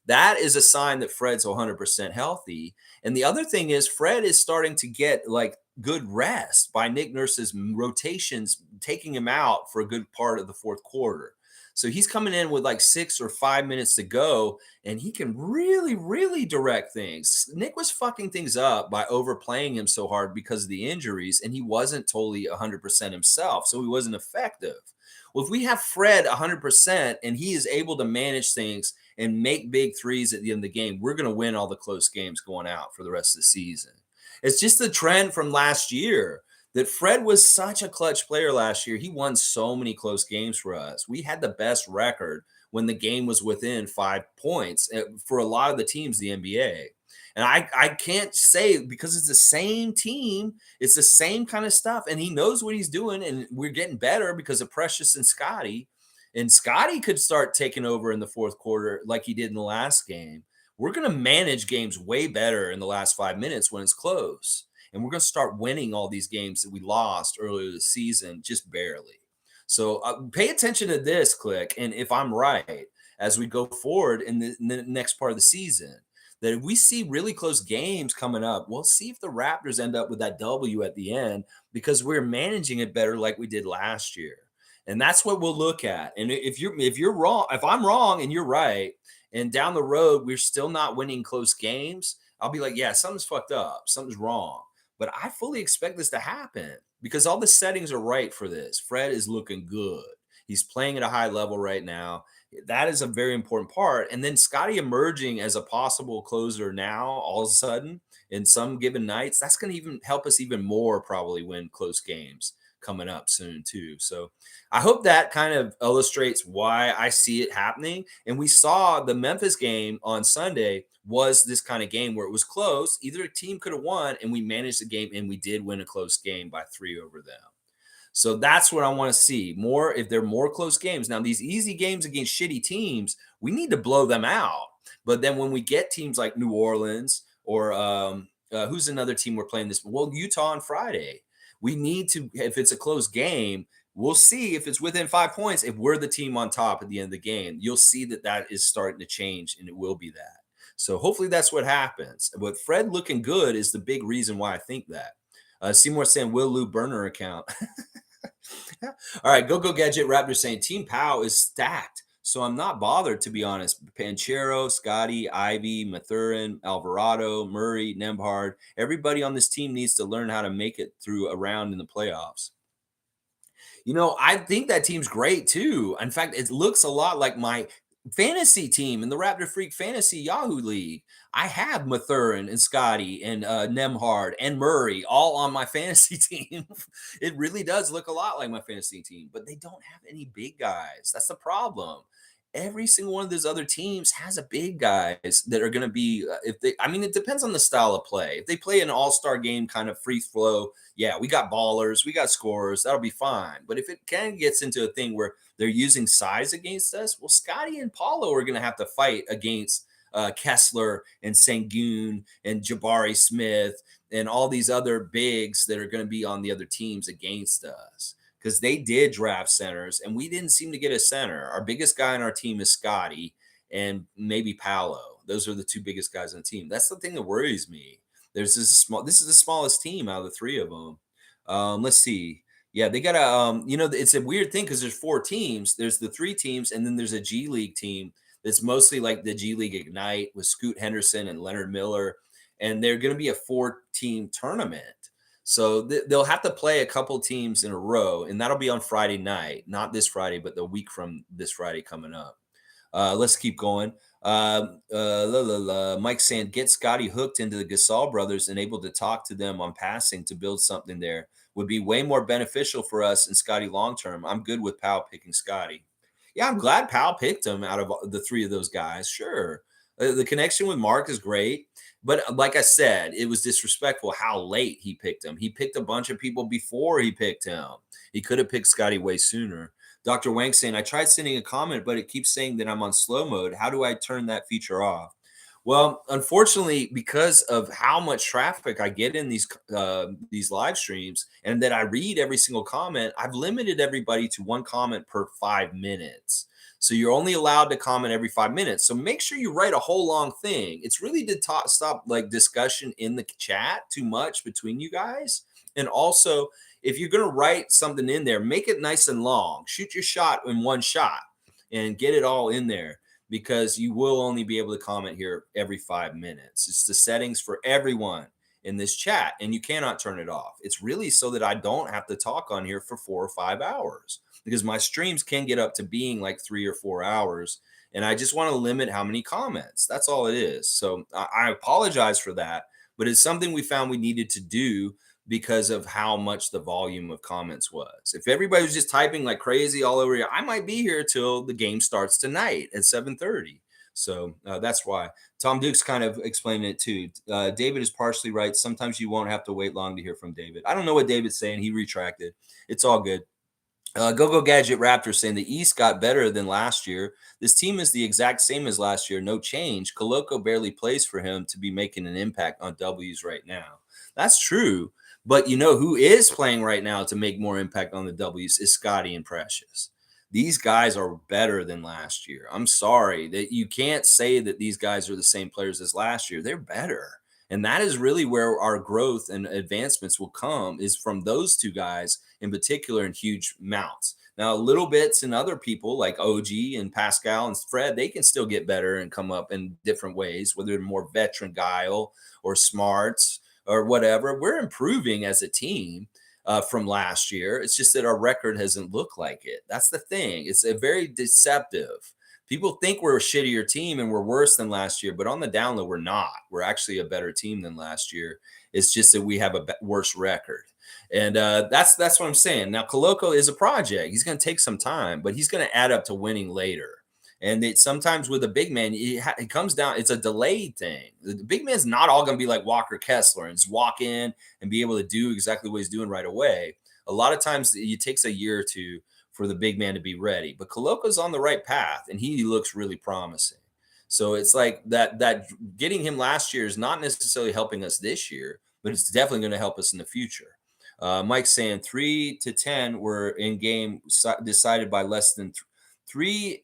That is a sign that Fred's 100% healthy. And the other thing is Fred is starting to get like good rest by Nick Nurse's rotations, taking him out for a good part of the fourth quarter. So he's coming in with like 6 or 5 minutes to go, and he can really, really direct things. Nick was fucking things up by overplaying him so hard because of the injuries, and he wasn't totally 100% himself, so he wasn't effective. Well, if we have Fred 100% and he is able to manage things and make big threes at the end of the game, we're going to win all the close games going out for the rest of the season. It's just the trend from last year that Fred was such a clutch player last year. He won so many close games for us. We had the best record when the game was within 5 points for a lot of the teams, the NBA. And I can't say because it's the same team, it's the same kind of stuff, and he knows what he's doing, and we're getting better because of Precious and Scottie. And Scottie could start taking over in the fourth quarter like he did in the last game. We're going to manage games way better in the last 5 minutes when it's close. And we're going to start winning all these games that we lost earlier this season, just barely. So pay attention to this, Click. And if I'm right, as we go forward in the next part of the season, that if we see really close games coming up, we'll see if the Raptors end up with that W at the end because we're managing it better like we did last year. And that's what we'll look at. And if you're wrong, if I'm wrong and you're right, and down the road we're still not winning close games, I'll be like, yeah, something's fucked up, something's wrong. But I fully expect this to happen because all the settings are right for this. Fred is looking good. He's playing at a high level right now. That is a very important part. And then Scottie emerging as a possible closer now, all of a sudden, in some given nights, that's going to even help us even more probably win close games coming up soon too. So I hope that kind of illustrates why I see it happening. And we saw the Memphis game on Sunday was this kind of game where it was close. Either team could have won, and we managed the game, and we did win a close game by 3 over them. So that's what I want to see more. If there are more close games, now these easy games against shitty teams, we need to blow them out. But then when we get teams like New Orleans or who's another team we're playing this? Well, Utah on Friday. We need to, if it's a close game, we'll see if it's within 5 points. If we're the team on top at the end of the game, you'll see that that is starting to change, and it will be that. So hopefully that's what happens. But Fred looking good is the big reason why I think that. Seymour saying Will Lou burner account. All right, Go Gadget Raptor saying Team Pow is stacked, so I'm not bothered to be honest. Panchero, Scottie, Ivy, Mathurin, Alvarado, Murray, Nembhard, everybody on this team needs to learn how to make it through a round in the playoffs. You know, I think that team's great too. In fact, it looks a lot like my fantasy team in the Raptor Freak Fantasy Yahoo League. I have Mathurin and Scottie and Nemhard and Murray all on my fantasy team. It really does look a lot like my fantasy team, but they don't have any big guys. That's the problem. Every single one of those other teams has a big guys that are going to be if they. I mean, it depends on the style of play. If they play an all-star game kind of free flow, yeah, we got ballers, we got scorers, that'll be fine. But if it kind of gets into a thing where they're using size against us, well, Scottie and Paulo are going to have to fight against Kessler and Sengun and Jabari Smith and all these other bigs that are going to be on the other teams against us because they did draft centers and we didn't seem to get a center. Our biggest guy on our team is Scottie and maybe Paolo. Those are the two biggest guys on the team. That's the thing that worries me. There's this small. This is the smallest team out of the three of them. Let's see. Yeah, they got a. It's a weird thing because there's 4 teams. There's the 3 teams, and then there's a G League team that's mostly like the G League Ignite with Scoot Henderson and Leonard Miller, and they're going to be a 4-team tournament. So they'll have to play a couple teams in a row, and that'll be on Friday night, not this Friday, but the week from this Friday coming up. Let's keep going. Mike saying, get Scottie hooked into the Gasol brothers and able to talk to them on passing to build something there would be way more beneficial for us and Scottie long term. I'm good with Powell picking Scottie. Yeah, I'm glad Powell picked him out of the 3 of those guys. Sure. The connection with Mark is great. But like I said, it was disrespectful how late he picked him. He picked a bunch of people before he picked him. He could have picked Scottie way sooner. Dr. Wang saying, I tried sending a comment, but it keeps saying that I'm on slow mode. How do I turn that feature off? Well, unfortunately, because of how much traffic I get in these live streams and that I read every single comment, I've limited everybody to 1 comment per 5 minutes. So you're only allowed to comment every 5 minutes. So make sure you write a whole long thing. It's really to stop like discussion in the chat too much between you guys. And also, if you're going to write something in there, make it nice and long. Shoot your shot in 1 shot and get it all in there because you will only be able to comment here every 5 minutes. It's the settings for everyone in this chat, and you cannot turn it off. It's really so that I don't have to talk on here for 4 or 5 hours because my streams can get up to being like 3 or 4 hours, and I just want to limit how many comments. That's all it is. So I apologize for that, but it's something we found we needed to do because of how much the volume of comments was. If everybody was just typing like crazy all over here, I might be here till the game starts tonight at 7:30. So that's why. Tom Duke's kind of explaining it too. David is partially right. Sometimes you won't have to wait long to hear from David. I don't know what David's saying. He retracted. It's all good. Go Gadget Raptor saying the East got better than last year. This team is the exact same as last year, no change. Koloko barely plays for him to be making an impact on W's right now. That's true. But you know who is playing right now to make more impact on the W's is Scottie and Precious. These guys are better than last year. I'm sorry that you can't say that these guys are the same players as last year. They're better. And that is really where our growth and advancements will come, is from those two guys in particular in huge amounts. Now, little bits and other people like OG and Pascal and Fred, they can still get better and come up in different ways, whether they're more veteran guile or smarts or whatever. We're improving as a team from last year. It's just that our record hasn't looked like it. That's the thing. It's a very deceptive. People think we're a shittier team and we're worse than last year, but on the down low, we're not. We're actually a better team than last year. It's just that we have a worse record. And that's what I'm saying. Now, Koloko is a project. He's going to take some time, but he's going to add up to winning later. And sometimes with a big man, it comes down, it's a delayed thing. The big man's not all going to be like Walker Kessler and just walk in and be able to do exactly what he's doing right away. A lot of times it takes a year or two for the big man to be ready. But Koloko's on the right path, and he looks really promising. So it's like that getting him last year is not necessarily helping us this year, but it's definitely going to help us in the future. Mike's saying 3 to 10 were in game decided by less than three.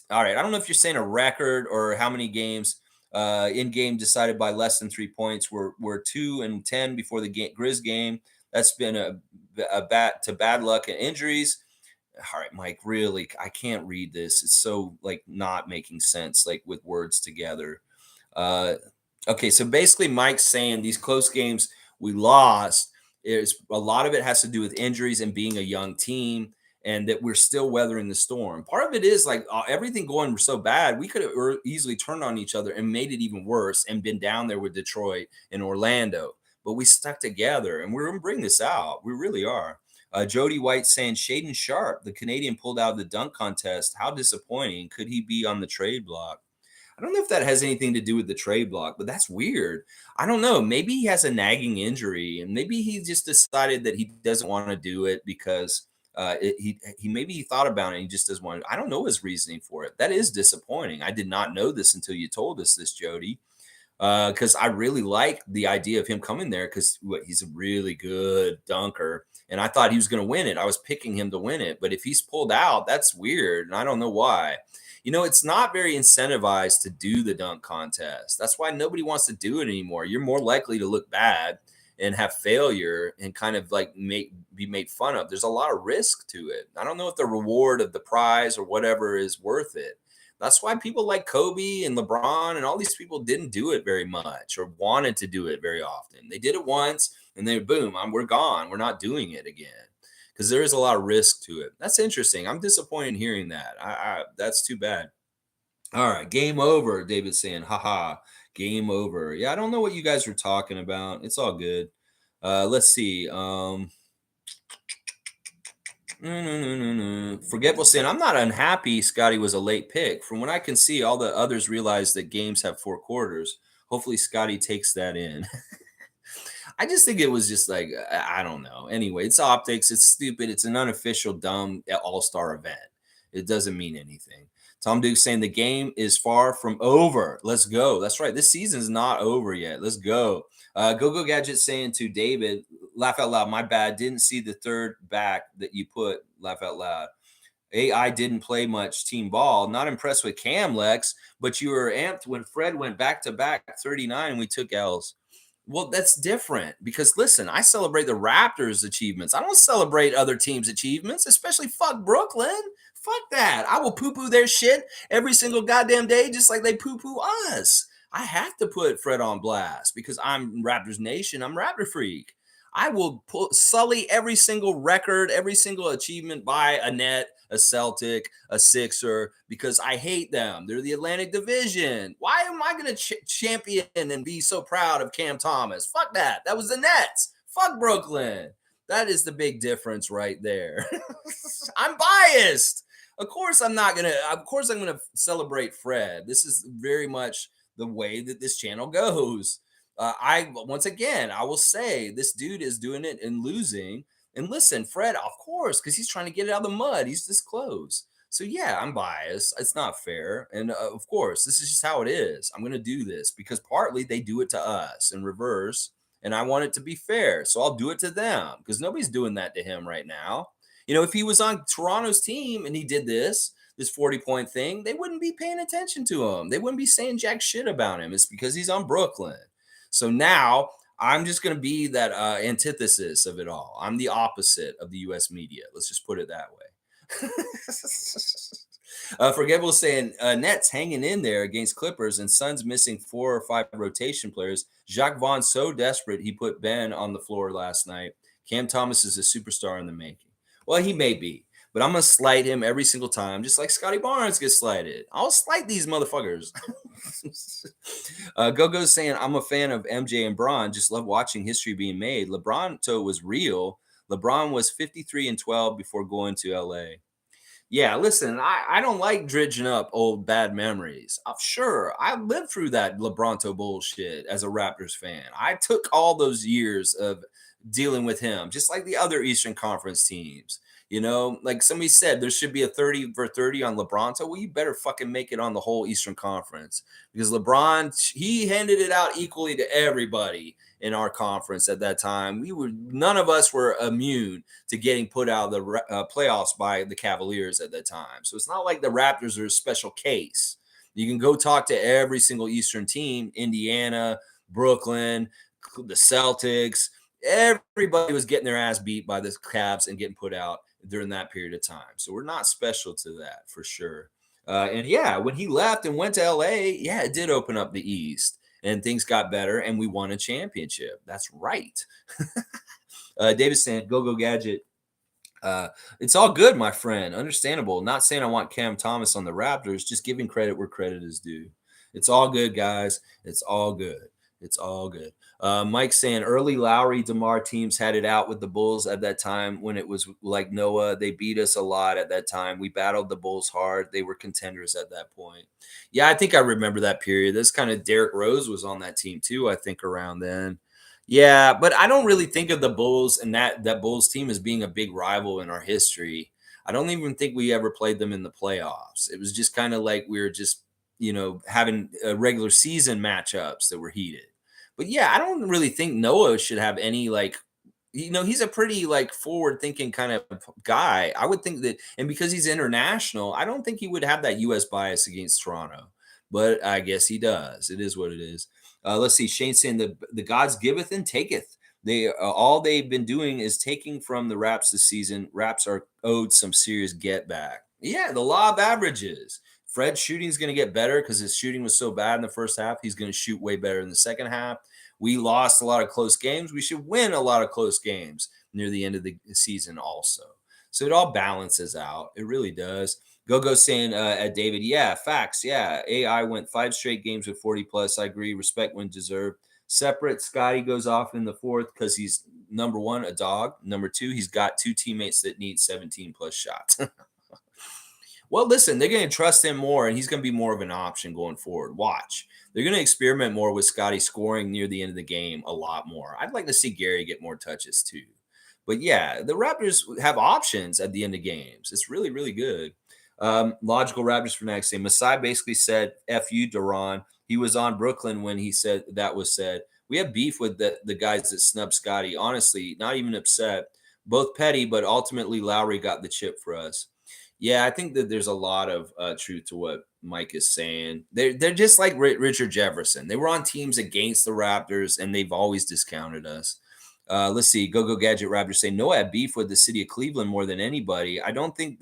All right. I don't know if you're saying a record or how many games in game decided by less than 3 points. We're 2 and 10 before the Grizz game. That's been a bad luck and injuries. All right, Mike, really, I can't read this. It's so like not making sense, like with words together. Okay, so basically Mike's saying these close games we lost, is a lot of it has to do with injuries and being a young team, and that we're still weathering the storm. Part of it is like everything going so bad, we could have easily turned on each other and made it even worse and been down there with Detroit and Orlando. But we stuck together, and we're going to bring this out. We really are. Jody White saying Shaden Sharp, the Canadian, pulled out of the dunk contest. How disappointing. Could he be on the trade block? I don't know if that has anything to do with the trade block, but that's weird. I don't know. Maybe he has a nagging injury, and maybe he just decided that he doesn't want to do it because he maybe he thought about it and he just doesn't want to. I don't know his reasoning for it. That is disappointing. I did not know this until you told us this, Jody. Because I really like the idea of him coming there because he's a really good dunker. And I thought he was going to win it. I was picking him to win it. But if he's pulled out, that's weird. And I don't know why. You know, it's not very incentivized to do the dunk contest. That's why nobody wants to do it anymore. You're more likely to look bad and have failure and kind of like be made fun of. There's a lot of risk to it. I don't know if the reward of the prize or whatever is worth it. That's why people like Kobe and LeBron and all these people didn't do it very much or wanted to do it very often. They did it once and then boom, we're gone. We're not doing it again because there is a lot of risk to it. That's interesting. I'm disappointed in hearing that. That's too bad. All right, game over. David's saying, haha, game over. Yeah, I don't know what you guys were talking about. It's all good. Let's see. Forgetful saying, I'm not unhappy Scottie was a late pick. From what I can see, all the others realize that games have 4 quarters. Hopefully Scottie takes that in. I just think it was just like, I don't know. Anyway, it's optics. It's stupid. It's an unofficial, dumb all-star event. It doesn't mean anything. Tom Duke saying the game is far from over. Let's go. That's right. This season is not over yet. Let's go. Go Gadget saying to David, laugh out loud. My bad. Didn't see the third back that you put. Laugh out loud. AI didn't play much team ball. Not impressed with Cam, Lex, but you were amped when Fred went back to back 39 and we took L's. Well, that's different because listen, I celebrate the Raptors' achievements. I don't celebrate other teams' achievements, especially fuck Brooklyn. Fuck that. I will poo-poo their shit every single goddamn day, just like they poo-poo us. I have to put Fred on blast because I'm Raptors Nation. I'm Raptor freak. I will sully every single record, every single achievement by a Net, a Celtic, a Sixer, because I hate them. They're the Atlantic Division. Why am I going to champion and be so proud of Cam Thomas? Fuck that. That was the Nets. Fuck Brooklyn. That is the big difference right there. I'm biased. Of course, I'm not gonna. Of course, I'm gonna celebrate Fred. This is very much the way that this channel goes. I once again, I will say this dude is doing it and losing. And listen, Fred, of course, because he's trying to get it out of the mud. He's this close. So yeah, I'm biased. It's not fair, and of course, this is just how it is. I'm gonna do this because partly they do it to us in reverse, and I want it to be fair. So I'll do it to them because nobody's doing that to him right now. If he was on Toronto's team and he did this 40-point thing, they wouldn't be paying attention to him. They wouldn't be saying jack shit about him. It's because he's on Brooklyn. So now I'm just going to be that antithesis of it all. I'm the opposite of the U.S. media. Let's just put it that way. Forgettable saying Nets hanging in there against Clippers and Suns missing 4 or 5 rotation players. Jacques Vaughn's so desperate he put Ben on the floor last night. Cam Thomas is a superstar in the making. Well, he may be, but I'm gonna slight him every single time, just like Scottie Barnes gets slighted. I'll slight these motherfuckers. Go-Go's saying I'm a fan of MJ and Bron. Just love watching history being made. LeBron was real. LeBron was 53-12 before going to LA. Yeah, listen, I don't like dredging up old bad memories. I'm sure I lived through that LeBronto bullshit as a Raptors fan. I took all those years of dealing with him, just like the other Eastern Conference teams. Like somebody said, there should be a 30 for 30 on LeBronto. Well, you better fucking make it on the whole Eastern Conference because LeBron, he handed it out equally to everybody in our conference at that time. None of us were immune to getting put out of the playoffs by the Cavaliers at that time. So it's not like the Raptors are a special case. You can go talk to every single Eastern team, Indiana, Brooklyn, the Celtics. Everybody was getting their ass beat by the Cavs and getting put out during that period of time. So we're not special to that for sure. And yeah, when he left and went to LA, yeah, it did open up the East and things got better and we won a championship. That's right. Davis saying, go gadget. It's all good, my friend. Understandable. Not saying I want Cam Thomas on the Raptors, just giving credit where credit is due. It's all good, guys. It's all good. It's all good. Mike saying early Lowry DeMar teams had it out with the Bulls at that time when it was like Noah. They beat us a lot at that time. We battled the Bulls hard. They were contenders at that point. Yeah, I think I remember that period. This kind of Derrick Rose was on that team too, I think around then. Yeah, but I don't really think of the Bulls and that Bulls team as being a big rival in our history. I don't even think we ever played them in the playoffs. It was just kind of like we were just, having regular season matchups that were heated. But yeah, I don't really think Noah should have any he's a pretty forward thinking kind of guy. I would think that, and because he's international, I don't think he would have that US bias against Toronto. But I guess he does. It is what it is. Let's see. Shane saying the gods giveth and taketh. They all they've been doing is taking from the Raps this season. Raps are owed some serious get back. Yeah, the law of averages. Fred's shooting is going to get better because his shooting was so bad in the first half. He's going to shoot way better in the second half. We lost a lot of close games. We should win a lot of close games near the end of the season also. So it all balances out. It really does. Go saying at David, yeah, facts. Yeah, AI went 5 straight games with 40 plus. I agree. Respect when deserved. Separate, Scottie goes off in the fourth because he's number one, a dog. Number 2, he's got 2 teammates that need 17 plus shots. Well, listen, they're going to trust him more, and he's going to be more of an option going forward. Watch. They're going to experiment more with Scottie scoring near the end of the game a lot more. I'd like to see Gary get more touches too. But yeah, the Raptors have options at the end of games. It's really, really good. Logical Raptors for next saying Masai basically said, F you, Duran. He was on Brooklyn when he said that was said. We have beef with the guys that snub Scottie. Honestly, not even upset. Both petty, but ultimately Lowry got the chip for us. Yeah, I think that there's a lot of truth to what Mike is saying. They're just like Richard Jefferson. They were on teams against the Raptors, and they've always discounted us. Let's see. Go Gadget Raptors say Noah had beef with the city of Cleveland more than anybody. I don't think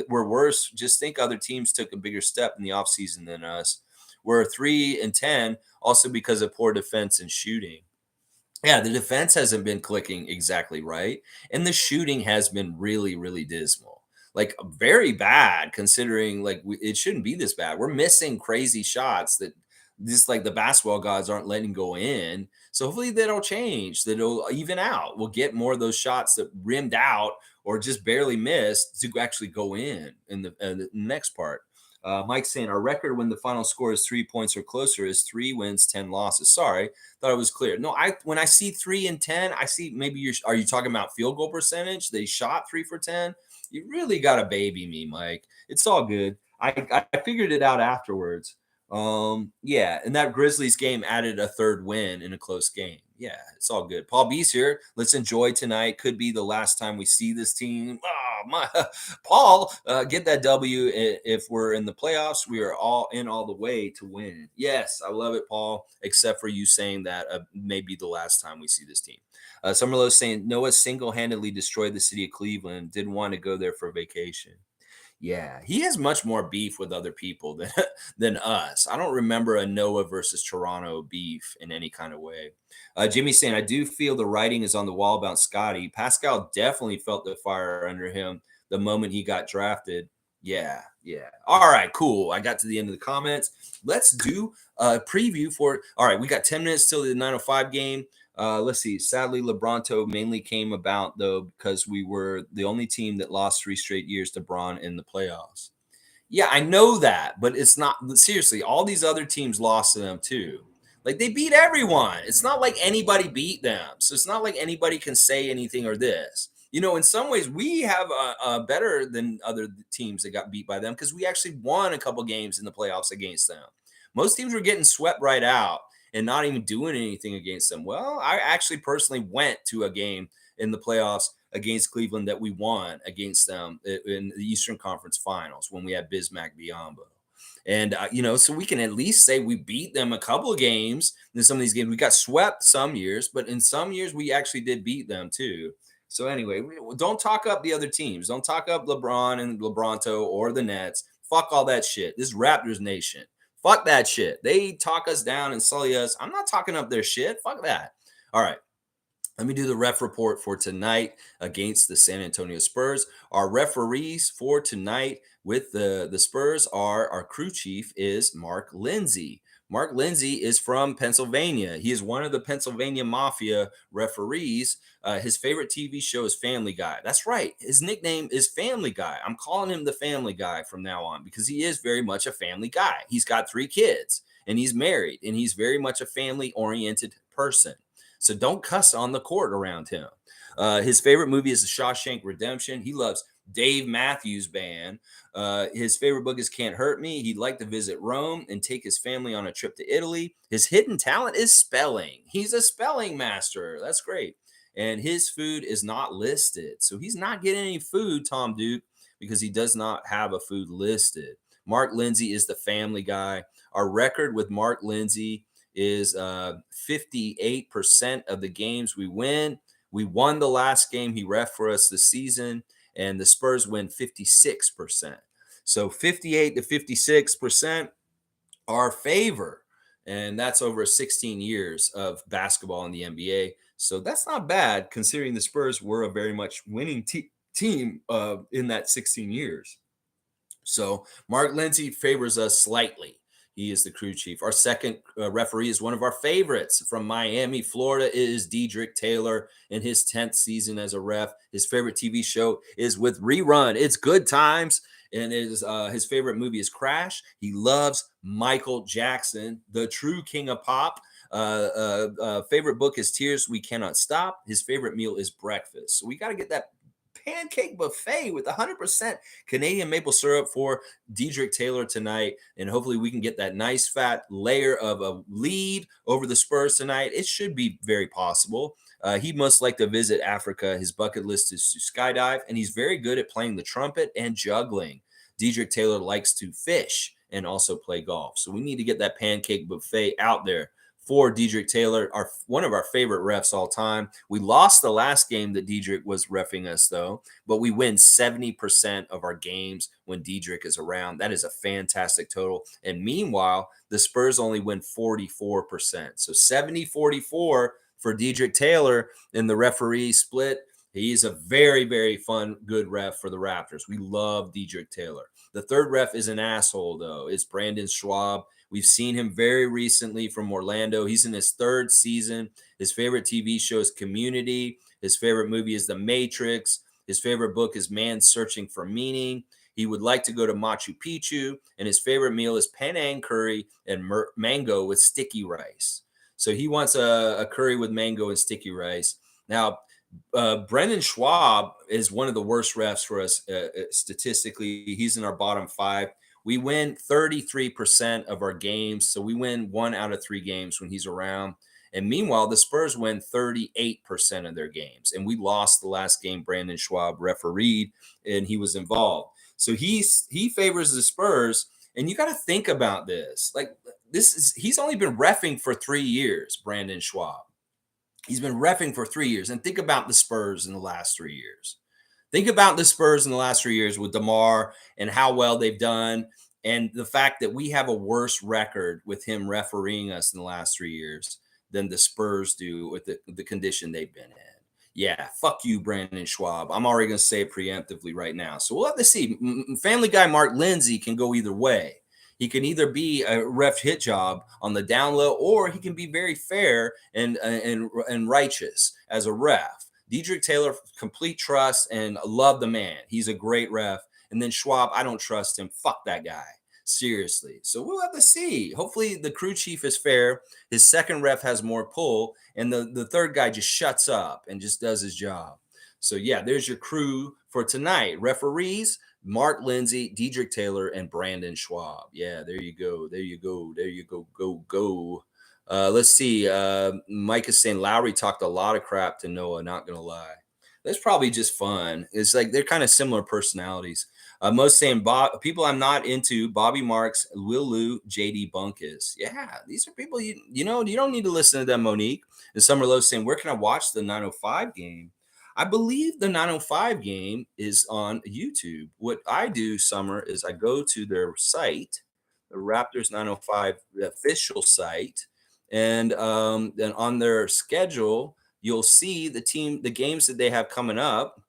we're worse. Just think other teams took a bigger step in the offseason than us. We're 3-10, also because of poor defense and shooting. Yeah, the defense hasn't been clicking exactly right, and the shooting has been really, really dismal. Like very bad, considering it shouldn't be this bad. We're missing crazy shots that just like the basketball gods aren't letting go in. So hopefully that'll change. That'll even out. We'll get more of those shots that rimmed out or just barely missed to actually go in the next part. Mike saying our record when the final score is 3 points or closer is 3 wins, 10 losses. Sorry, thought it was clear. No, when I see 3 and 10, I see maybe are you talking about field goal percentage? They shot 3 for 10. You really got to baby me, Mike. It's all good. I figured it out afterwards. Yeah, and that Grizzlies game added a third win in a close game. Yeah, it's all good. Paul B's here. Let's enjoy tonight. Could be the last time we see this team. Oh my, Paul, get that W. If we're in the playoffs, we are all in all the way to win. Yes, I love it, Paul. Except for you saying that may be the last time we see this team. Summerlow saying Noah single-handedly destroyed the city of Cleveland. Didn't want to go there for vacation. Yeah, he has much more beef with other people than than us. I don't remember a Noah versus Toronto beef in any kind of way. Jimmy's saying, I do feel the writing is on the wall about Scottie. Pascal definitely felt the fire under him the moment he got drafted. Yeah, yeah. All right, cool. I got to the end of the comments. Let's do a preview for. All right, we got 10 minutes till the 9:05 game. Let's see. Sadly, LeBronto mainly came about though because we were the only team that lost 3 straight years to Bron in the playoffs. Yeah, I know that, but it's not seriously. All these other teams lost to them too. Like they beat everyone. It's not like anybody beat them, so it's not like anybody can say anything or this. In some ways, we have a better than other teams that got beat by them because we actually won a couple games in the playoffs against them. Most teams were getting swept right out and not even doing anything against them. Well, I actually personally went to a game in the playoffs against Cleveland that we won against them in the Eastern Conference Finals when we had Bismack Biyombo. And, so we can at least say we beat them a couple of games. In some of these games, we got swept some years, but in some years, we actually did beat them too. So anyway, don't talk up the other teams. Don't talk up LeBron and LeBronto or the Nets. Fuck all that shit. This is Raptors Nation. Fuck that shit. They talk us down and sully us. I'm not talking up their shit. Fuck that. All right. Let me do the ref report for tonight against the San Antonio Spurs. Our referees for tonight with the Spurs are our crew chief is Mark Lindsay. Mark Lindsay is from Pennsylvania. He is one of the Pennsylvania Mafia referees. His favorite TV show is Family Guy. That's right. His nickname is Family Guy. I'm calling him the Family Guy from now on because he is very much a family guy. He's got 3 kids and he's married and he's very much a family-oriented person. So don't cuss on the court around him. His favorite movie is The Shawshank Redemption. He loves Dave Matthews Band. His favorite book is Can't Hurt Me. He'd like to visit Rome and take his family on a trip to Italy. His hidden talent is spelling. He's a spelling master. That's great. And his food is not listed. So he's not getting any food, Tom Duke, because he does not have a food listed. Mark Lindsay is the family guy. Our record with Mark Lindsay is 58% of the games we win. We won the last game he ref for us this season, and the Spurs win 56%. So 58 to 56% our favor. And that's over 16 years of basketball in the NBA. So that's not bad considering the Spurs were a very much winning team in that 16 years. So Mark Lindsay favors us slightly. He is the crew chief. Our second referee is one of our favorites from Miami, Florida. It is Dedrick Taylor in his 10th season as a ref. His favorite TV show is with Rerun. It's Good Times. And his favorite movie is Crash. He loves Michael Jackson, the true king of pop. Favorite book is Tears We Cannot Stop. His favorite meal is breakfast. So we got to get that pancake buffet with 100% Canadian maple syrup for Dedrick Taylor tonight. And hopefully we can get that nice fat layer of a lead over the Spurs tonight. It should be very possible. He must like to visit Africa. His bucket list is to skydive, and he's very good at playing the trumpet and juggling. Dedrick Taylor likes to fish and also play golf. So we need to get that pancake buffet out there for Dedrick Taylor, one of our favorite refs all time. We lost the last game that Dedrick was reffing us, though, but we win 70% of our games when Dedrick is around. That is a fantastic total. And meanwhile, the Spurs only win 44%. So 70-44 for Dedrick Taylor in the referee split. He's a very, very fun, good ref for the Raptors. We love Dedrick Taylor. The third ref is an asshole, though. It's Brandon Schwab. We've seen him very recently from Orlando. He's in his 3rd season. His favorite TV show is Community. His favorite movie is The Matrix. His favorite book is Man's Searching for Meaning. He would like to go to Machu Picchu, and his favorite meal is Penang curry and mango with sticky rice. So he wants a curry with mango and sticky rice. Now, Brendan Schwab is one of the worst refs for us statistically. He's in our bottom 5. We win 33% of our games. So we win 1 out of 3 games when he's around. And meanwhile, the Spurs win 38% of their games. And we lost the last game Brandon Schwab refereed, and he was involved. So he favors the Spurs. And you got to think about this. Like, he's only been reffing for 3 years, Brandon Schwab. He's been reffing for 3 years. And think about the Spurs in the last 3 years. Think about the Spurs in the last 3 years with DeMar and how well they've done, and the fact that we have a worse record with him refereeing us in the last 3 years than the Spurs do with the condition they've been in. Yeah, fuck you, Brandon Schwab. I'm already going to say it preemptively right now. So we'll have to see. Family Guy Mark Lindsay can go either way. He can either be a ref hit job on the down low, or he can be very fair and righteous as a ref. Diedrich Taylor, complete trust and love the man. He's a great ref. And then Schwab, I don't trust him. Fuck that guy. Seriously. So we'll have to see. Hopefully the crew chief is fair. His second ref has more pull. And the third guy just shuts up and just does his job. So yeah, there's your crew for tonight. Referees, Mark Lindsay, Diedrich Taylor, and Brandon Schwab. Yeah, there you go. There you go. There you go. Go. Let's see. Mike is saying Lowry talked a lot of crap to Noah, not going to lie. That's probably just fun. It's like they're kind of similar personalities. Most saying people I'm not into: Bobby Marks, Will Lou, JD Bunkus. Yeah, these are people you don't need to listen to them, Monique. And Summer Lowe saying, where can I watch the 905 game? I believe the 905 game is on YouTube. What I do, Summer, is I go to their site, the Raptors 905 official site, and then on their schedule, you'll see the games that they have coming up.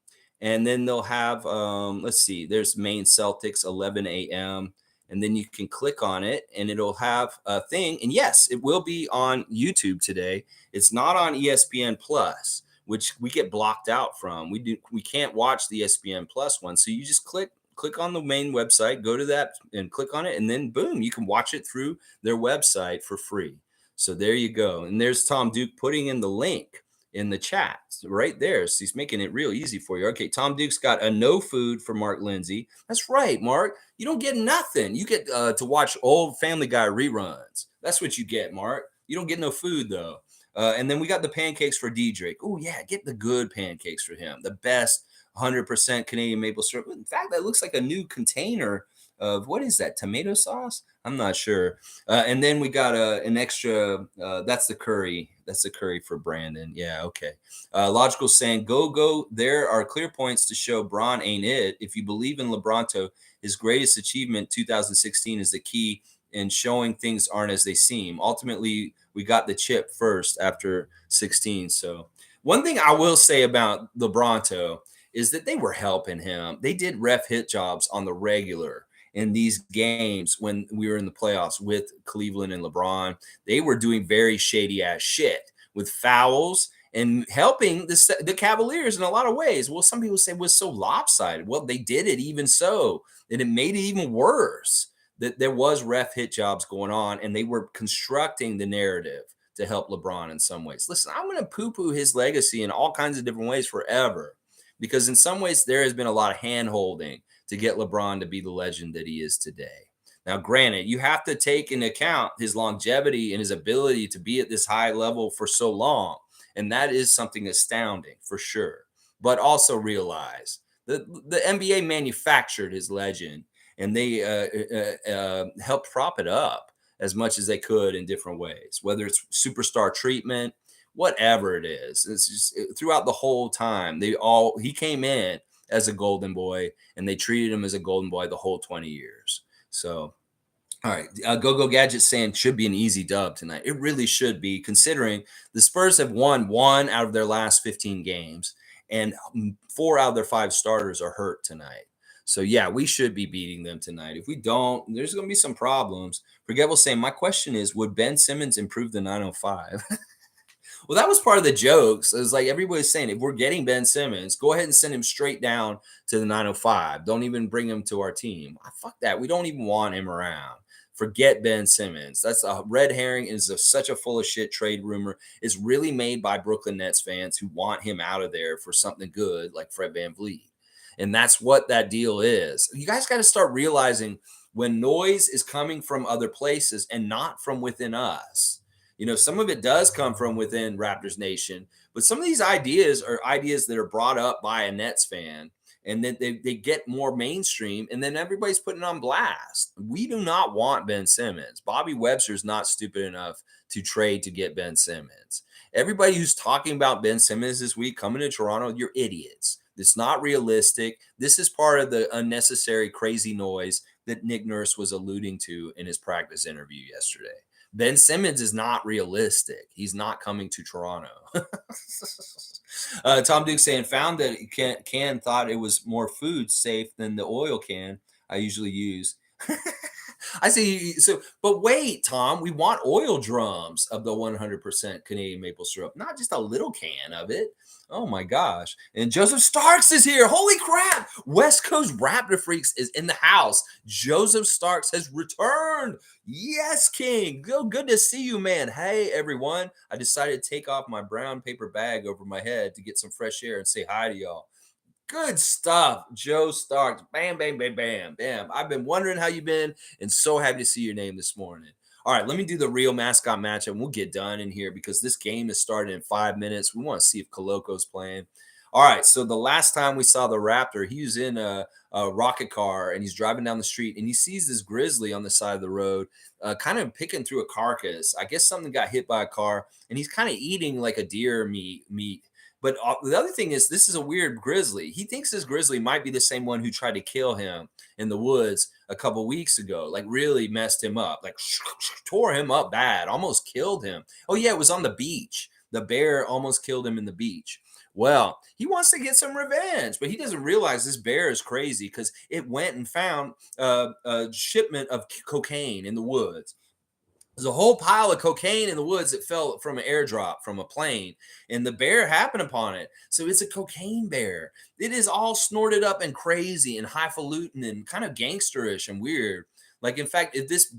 And then they'll have, let's see, there's Maine Celtics, 11 a.m. And then you can click on it and it'll have a thing. And yes, it will be on YouTube today. It's not on ESPN Plus, which we get blocked out from. We can't watch the ESPN Plus one. So you just click on the main website, go to that and click on it. And then boom, you can watch it through their website for free. So there you go. And there's Tom Duke putting in the link in the chat right there. So he's making it real easy for you. Okay, Tom Duke's got a no food for Mark Lindsay. That's right, Mark. You don't get nothing. You get to watch old Family Guy reruns. That's what you get, Mark. You don't get no food, though. And then we got the pancakes for Diedrich. Oh, yeah, get the good pancakes for him. The best 100% Canadian maple syrup. In fact, that looks like a new container of, what is that, tomato sauce? I'm not sure. And then we got an extra, that's the curry. That's the curry for Brandon. Yeah, okay. Logical saying, go. There are clear points to show Bron ain't it. If you believe in LeBronto, his greatest achievement 2016 is the key in showing things aren't as they seem. Ultimately, we got the chip first after 16. So one thing I will say about LeBronto is that they were helping him. They did ref hit jobs on the regular in these games when we were in the playoffs with Cleveland and LeBron. They were doing very shady ass shit with fouls and helping the Cavaliers in a lot of ways. Well, some people say it was so lopsided. Well, they did it even so, and it made it even worse that there was ref hit jobs going on, and they were constructing the narrative to help LeBron in some ways. Listen, I'm going to poo-poo his legacy in all kinds of different ways forever, because in some ways there has been a lot of hand-holding to get LeBron to be the legend that he is today. Now, granted, you have to take into account his longevity and his ability to be at this high level for so long, and that is something astounding for sure. But also realize that the NBA manufactured his legend, and they helped prop it up as much as they could in different ways, whether it's superstar treatment, whatever it is. It's just throughout the whole time, he came in as a golden boy, and they treated him as a golden boy the whole 20 years. So, all right. Go Gadget saying should be an easy dub tonight. It really should be, considering the Spurs have won 1 out of their last 15 games, and 4 out of their 5 starters are hurt tonight. So, yeah, we should be beating them tonight. If we don't, there's going to be some problems. Forgettable saying, my question is, would Ben Simmons improve the 905? Well, that was part of the jokes. It was like everybody's saying, if we're getting Ben Simmons, go ahead and send him straight down to the 905. Don't even bring him to our team. Fuck that. We don't even want him around. Forget Ben Simmons. That's a red herring. Is such a full of shit trade rumor. It's really made by Brooklyn Nets fans who want him out of there for something good like Fred VanVleet. And that's what that deal is. You guys got to start realizing when noise is coming from other places and not from within us. Some of it does come from within Raptors Nation, but some of these ideas are ideas that are brought up by a Nets fan, and then they get more mainstream, and then everybody's putting it on blast. We do not want Ben Simmons. Bobby Webster's not stupid enough to trade to get Ben Simmons. Everybody who's talking about Ben Simmons this week coming to Toronto, you're idiots. It's not realistic. This is part of the unnecessary crazy noise that Nick Nurse was alluding to in his practice interview yesterday. Ben Simmons is not realistic. He's not coming to Toronto. Tom Duke saying, found that can thought it was more food safe than the oil can I usually use. I see. So, but wait, Tom, we want oil drums of the 100% Canadian maple syrup, not just a little can of it. Oh my gosh. And Joseph Starks is here. Holy crap. West Coast Raptor Freaks is in the house. Joseph Starks has returned. Yes, King. Good to see you, man. Hey, everyone. I decided to take off my brown paper bag over my head to get some fresh air and say hi to y'all. Good stuff, Joe Starks. Bam, bam, bam, bam, bam. I've been wondering how you've been and so happy to see your name this morning. All right, let me do the real mascot matchup and we'll get done in here because this game is starting in 5 minutes. We want to see if Coloco's playing. All right, so the last time we saw the Raptor, he was in a rocket car and he's driving down the street and he sees this grizzly on the side of the road, kind of picking through a carcass. I guess something got hit by a car and he's kind of eating like a deer meat. But the other thing is, this is a weird grizzly. He thinks this grizzly might be the same one who tried to kill him in the woods a couple weeks ago, like really messed him up, like tore him up bad, almost killed him. Oh, yeah, it was on the beach. The bear almost killed him in the beach. Well, he wants to get some revenge, but he doesn't realize this bear is crazy because it went and found a shipment of cocaine in the woods. There's a whole pile of cocaine in the woods that fell from an airdrop from a plane, and the bear happened upon it. So it's a cocaine bear. It is all snorted up and crazy and highfalutin and kind of gangsterish and weird. Like, in fact, if this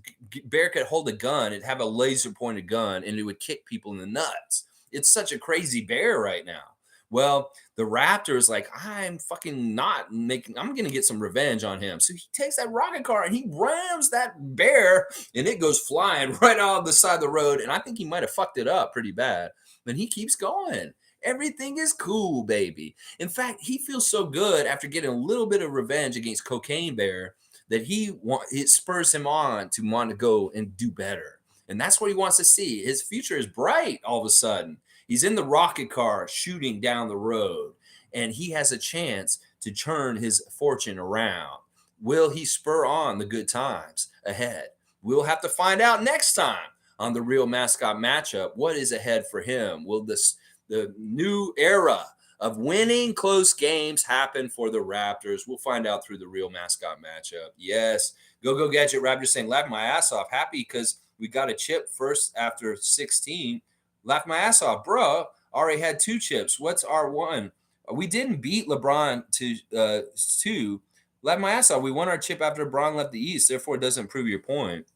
bear could hold a gun, it'd have a laser pointed gun and it would kick people in the nuts. It's such a crazy bear right now. Well, the Raptors, like, I'm fucking not making, I'm going to get some revenge on him. So he takes that rocket car and he rams that bear and it goes flying right on the side of the road. And I think he might have fucked it up pretty bad. But he keeps going. Everything is cool, baby. In fact, he feels so good after getting a little bit of revenge against Cocaine Bear that it spurs him on to want to go and do better. And that's what he wants to see. His future is bright all of a sudden. He's in the rocket car shooting down the road, and he has a chance to turn his fortune around. Will he spur on the good times ahead? We'll have to find out next time on the Real Mascot Matchup. What is ahead for him? Will the new era of winning close games happen for the Raptors? We'll find out through the Real Mascot Matchup. Yes. Go Gadget Raptor saying, laugh my ass off. Happy because we got a chip first after 16. Laugh my ass off, bro. Already had 2 chips. What's R1? We didn't beat LeBron to 2. Laugh my ass off. We won our chip after LeBron left the East. Therefore, it doesn't prove your point.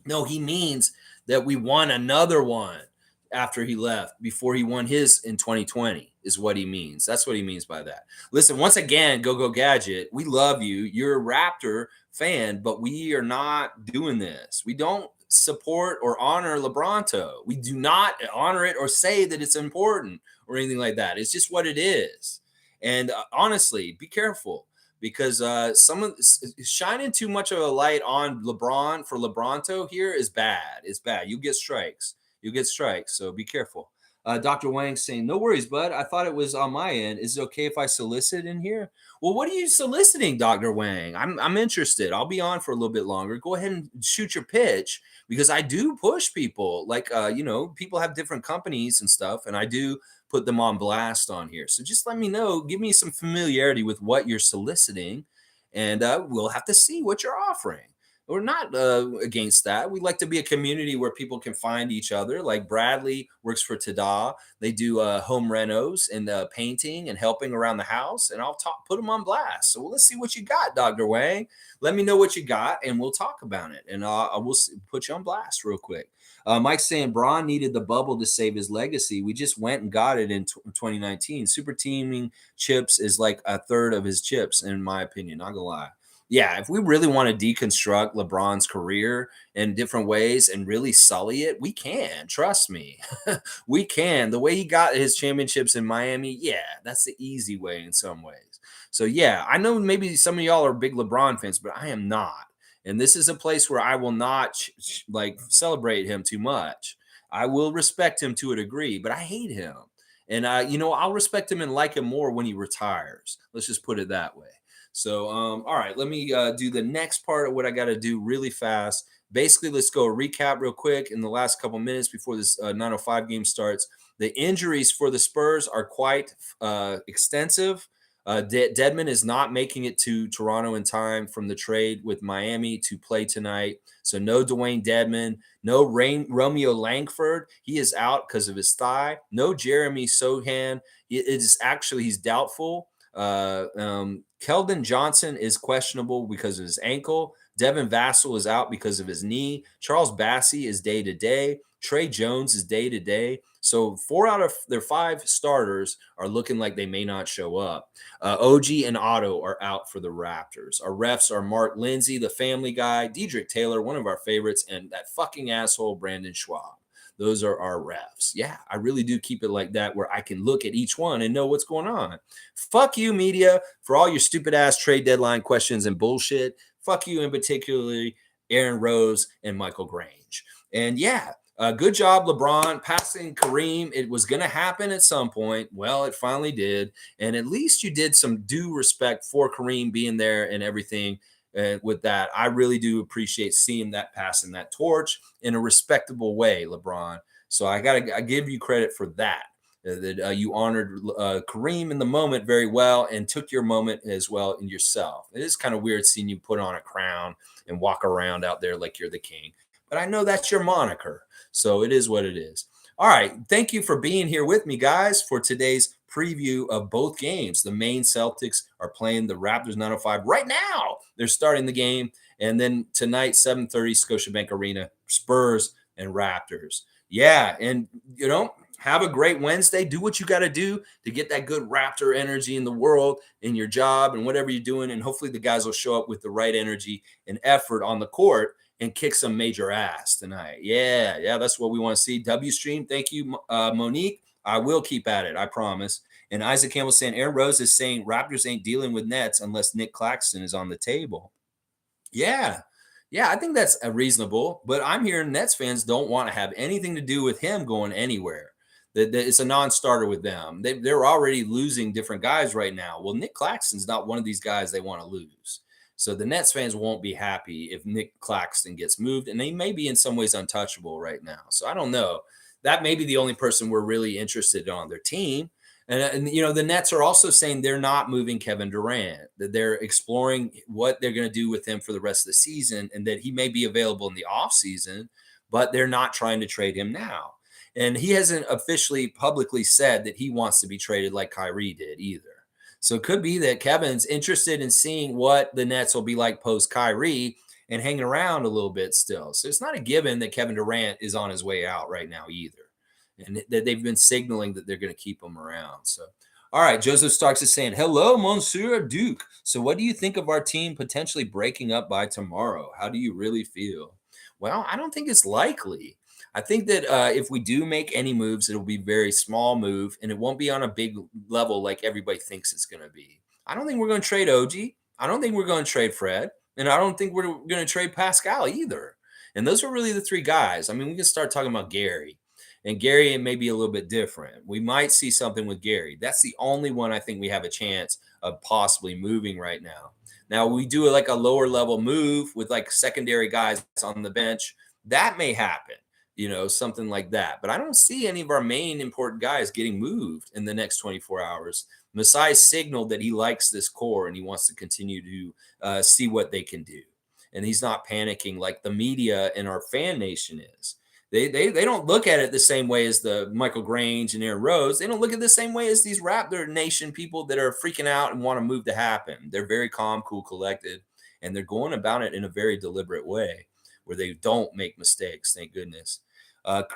No, he means that we won another one after he left, before he won his in 2020, is what he means. That's what he means by that. Listen, once again, Go Gadget, we love you. You're a Raptor fan, but we are not doing this. We don't support or honor LeBronto. We do not honor it or say that it's important or anything like that. It's just what it is. And honestly, be careful because shining too much of a light on LeBron for LeBronto here is bad. It's bad. You get strikes. So be careful. Dr. Wang saying, no worries, bud. I thought it was on my end. Is it okay if I solicit in here? Well, what are you soliciting, Dr. Wang? I'm interested. I'll be on for a little bit longer. Go ahead and shoot your pitch because I do push people. Like, people have different companies and stuff, and I do put them on blast on here. So just let me know. Give me some familiarity with what you're soliciting, and we'll have to see what you're offering. We're not against that. We like to be a community where people can find each other. Like Bradley works for Tada. They do home renos and painting and helping around the house. And I'll put them on blast. So let's see what you got, Dr. Wang. Let me know what you got, and we'll talk about it. And I will put you on blast real quick. Mike's saying Braun needed the bubble to save his legacy. We just went and got it in 2019. Super teaming chips is like a third of his chips, in my opinion. Not gonna lie. Yeah, if we really want to deconstruct LeBron's career in different ways and really sully it, we can. Trust me. We can. The way he got his championships in Miami, yeah, that's the easy way in some ways. So, yeah, I know maybe some of y'all are big LeBron fans, but I am not. And this is a place where I will not like celebrate him too much. I will respect him to a degree, but I hate him. And I'll respect him and like him more when he retires. Let's just put it that way. So, all right, let me do the next part of what I got to do really fast. Basically, let's go recap real quick in the last couple minutes before this 9:05 game starts. The injuries for the Spurs are quite extensive. Dedmon is not making it to Toronto in time from the trade with Miami to play tonight. So no Dwayne Dedmon, no Romeo Langford. He is out because of his thigh. No Jeremy Sohan. He's doubtful. Keldon Johnson is questionable because of his ankle. Devin Vassell is out because of his knee. Charles Bassey is day to day. Trey Jones is day to day. So 4 out of their 5 starters are looking like they may not show up. OG and Otto are out for the Raptors. Our refs are Mark Lindsay, the family guy, Dedrick Taylor, one of our favorites, and that fucking asshole Brandon Schwab. Those are our refs. Yeah, I really do keep it like that where I can look at each one and know what's going on. Fuck you, media, for all your stupid ass trade deadline questions and bullshit. Fuck you in particularly, Aaron Rose and Michael Grange. And yeah, good job, LeBron, passing Kareem. It was going to happen at some point. Well, it finally did. And at least you did some due respect for Kareem being there and everything. With that, I really do appreciate seeing that passing that torch in a respectable way, LeBron. So I give you credit for that. That you honored Kareem in the moment very well and took your moment as well in yourself. It is kind of weird seeing you put on a crown and walk around out there like you're the king. But I know that's your moniker. So it is what it is. All right. Thank you for being here with me, guys, for today's preview of both games. The Maine Celtics are playing the Raptors 905 right now. They're starting the game. And then tonight, 7:30, Scotiabank Arena, Spurs and Raptors. Yeah. And, have a great Wednesday. Do what you got to do to get that good Raptor energy in the world, in your job, and whatever you're doing. And hopefully the guys will show up with the right energy and effort on the court and kick some major ass tonight. Yeah, that's what we want to see. W Stream, thank you, Monique. I will keep at it, I promise. And Isaac Campbell saying, Aaron Rose is saying Raptors ain't dealing with Nets unless Nick Claxton is on the table. Yeah, I think that's reasonable. But I'm hearing Nets fans don't want to have anything to do with him going anywhere. It's a non-starter with them. They're already losing different guys right now. Well, Nick Claxton's not one of these guys they want to lose. So the Nets fans won't be happy if Nick Claxton gets moved, and they may be in some ways untouchable right now. So I don't know. That may be the only person we're really interested in on their team. And the Nets are also saying they're not moving Kevin Durant, that they're exploring what they're going to do with him for the rest of the season, and that he may be available in the offseason, but they're not trying to trade him now. And he hasn't officially publicly said that he wants to be traded like Kyrie did either. So it could be that Kevin's interested in seeing what the Nets will be like post Kyrie and hanging around a little bit still. So it's not a given that Kevin Durant is on his way out right now either. And that they've been signaling that they're going to keep him around. So, all right, Joseph Starks is saying, hello, Monsieur Duke. So what do you think of our team potentially breaking up by tomorrow? How do you really feel? Well, I don't think it's likely. I think that if we do make any moves, it'll be very small move, and it won't be on a big level like everybody thinks it's going to be. I don't think we're going to trade OG. I don't think we're going to trade Fred, and I don't think we're going to trade Pascal either. And those are really the 3 guys. I mean, we can start talking about Gary. And Gary may be a little bit different. We might see something with Gary. That's the only one I think we have a chance of possibly moving right now. Now, we do like a lower level move with like secondary guys on the bench. That may happen, something like that. But I don't see any of our main important guys getting moved in the next 24 hours. Masai signaled that he likes this core and he wants to continue to see what they can do. and he's not panicking like the media and our fan nation is. They don't look at it the same way as the Michael Grange and Aaron Rose. They don't look at it the same way as these Raptor Nation people that are freaking out and want to move to happen. They're very calm, cool, collected, and they're going about it in a very deliberate way where they don't make mistakes. Thank goodness.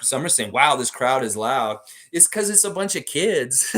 Some are saying, "Wow, this crowd is loud." It's because it's a bunch of kids.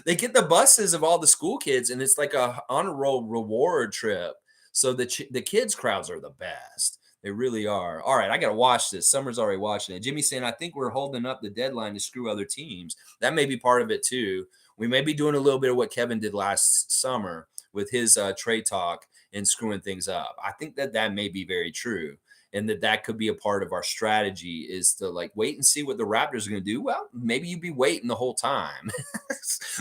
They get the buses of all the school kids, and it's like a honor roll reward trip. So the kids crowds are the best. They really are. All right, I got to watch this. Summer's already watching it. Jimmy's saying, I think we're holding up the deadline to screw other teams. That may be part of it too. We may be doing a little bit of what Kevin did last summer with his trade talk and screwing things up. I think that may be very true. And that could be a part of our strategy is to like wait and see what the Raptors are going to do. Well, maybe you'd be waiting the whole time.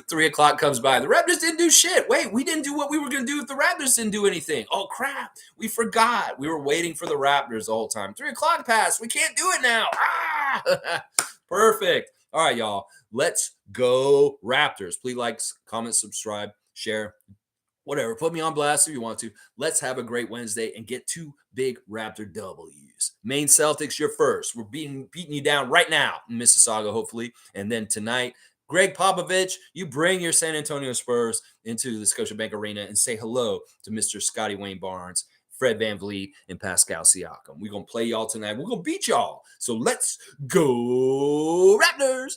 3 o'clock comes by. The Raptors didn't do shit. Wait, we didn't do what we were going to do if the Raptors didn't do anything. Oh, crap. We forgot. We were waiting for the Raptors the whole time. 3 o'clock passed. We can't do it now. Ah! Perfect. All right, y'all. Let's go Raptors. Please like, comment, subscribe, share. Whatever, put me on blast if you want to. Let's have a great Wednesday and get 2 big Raptor W's. Maine Celtics, you're first. We're beating you down right now in Mississauga, hopefully. And then tonight, Greg Popovich, you bring your San Antonio Spurs into the Scotiabank Arena and say hello to Mr. Scottie Wayne Barnes, Fred VanVleet, and Pascal Siakam. We're going to play y'all tonight. We're going to beat y'all. So let's go Raptors.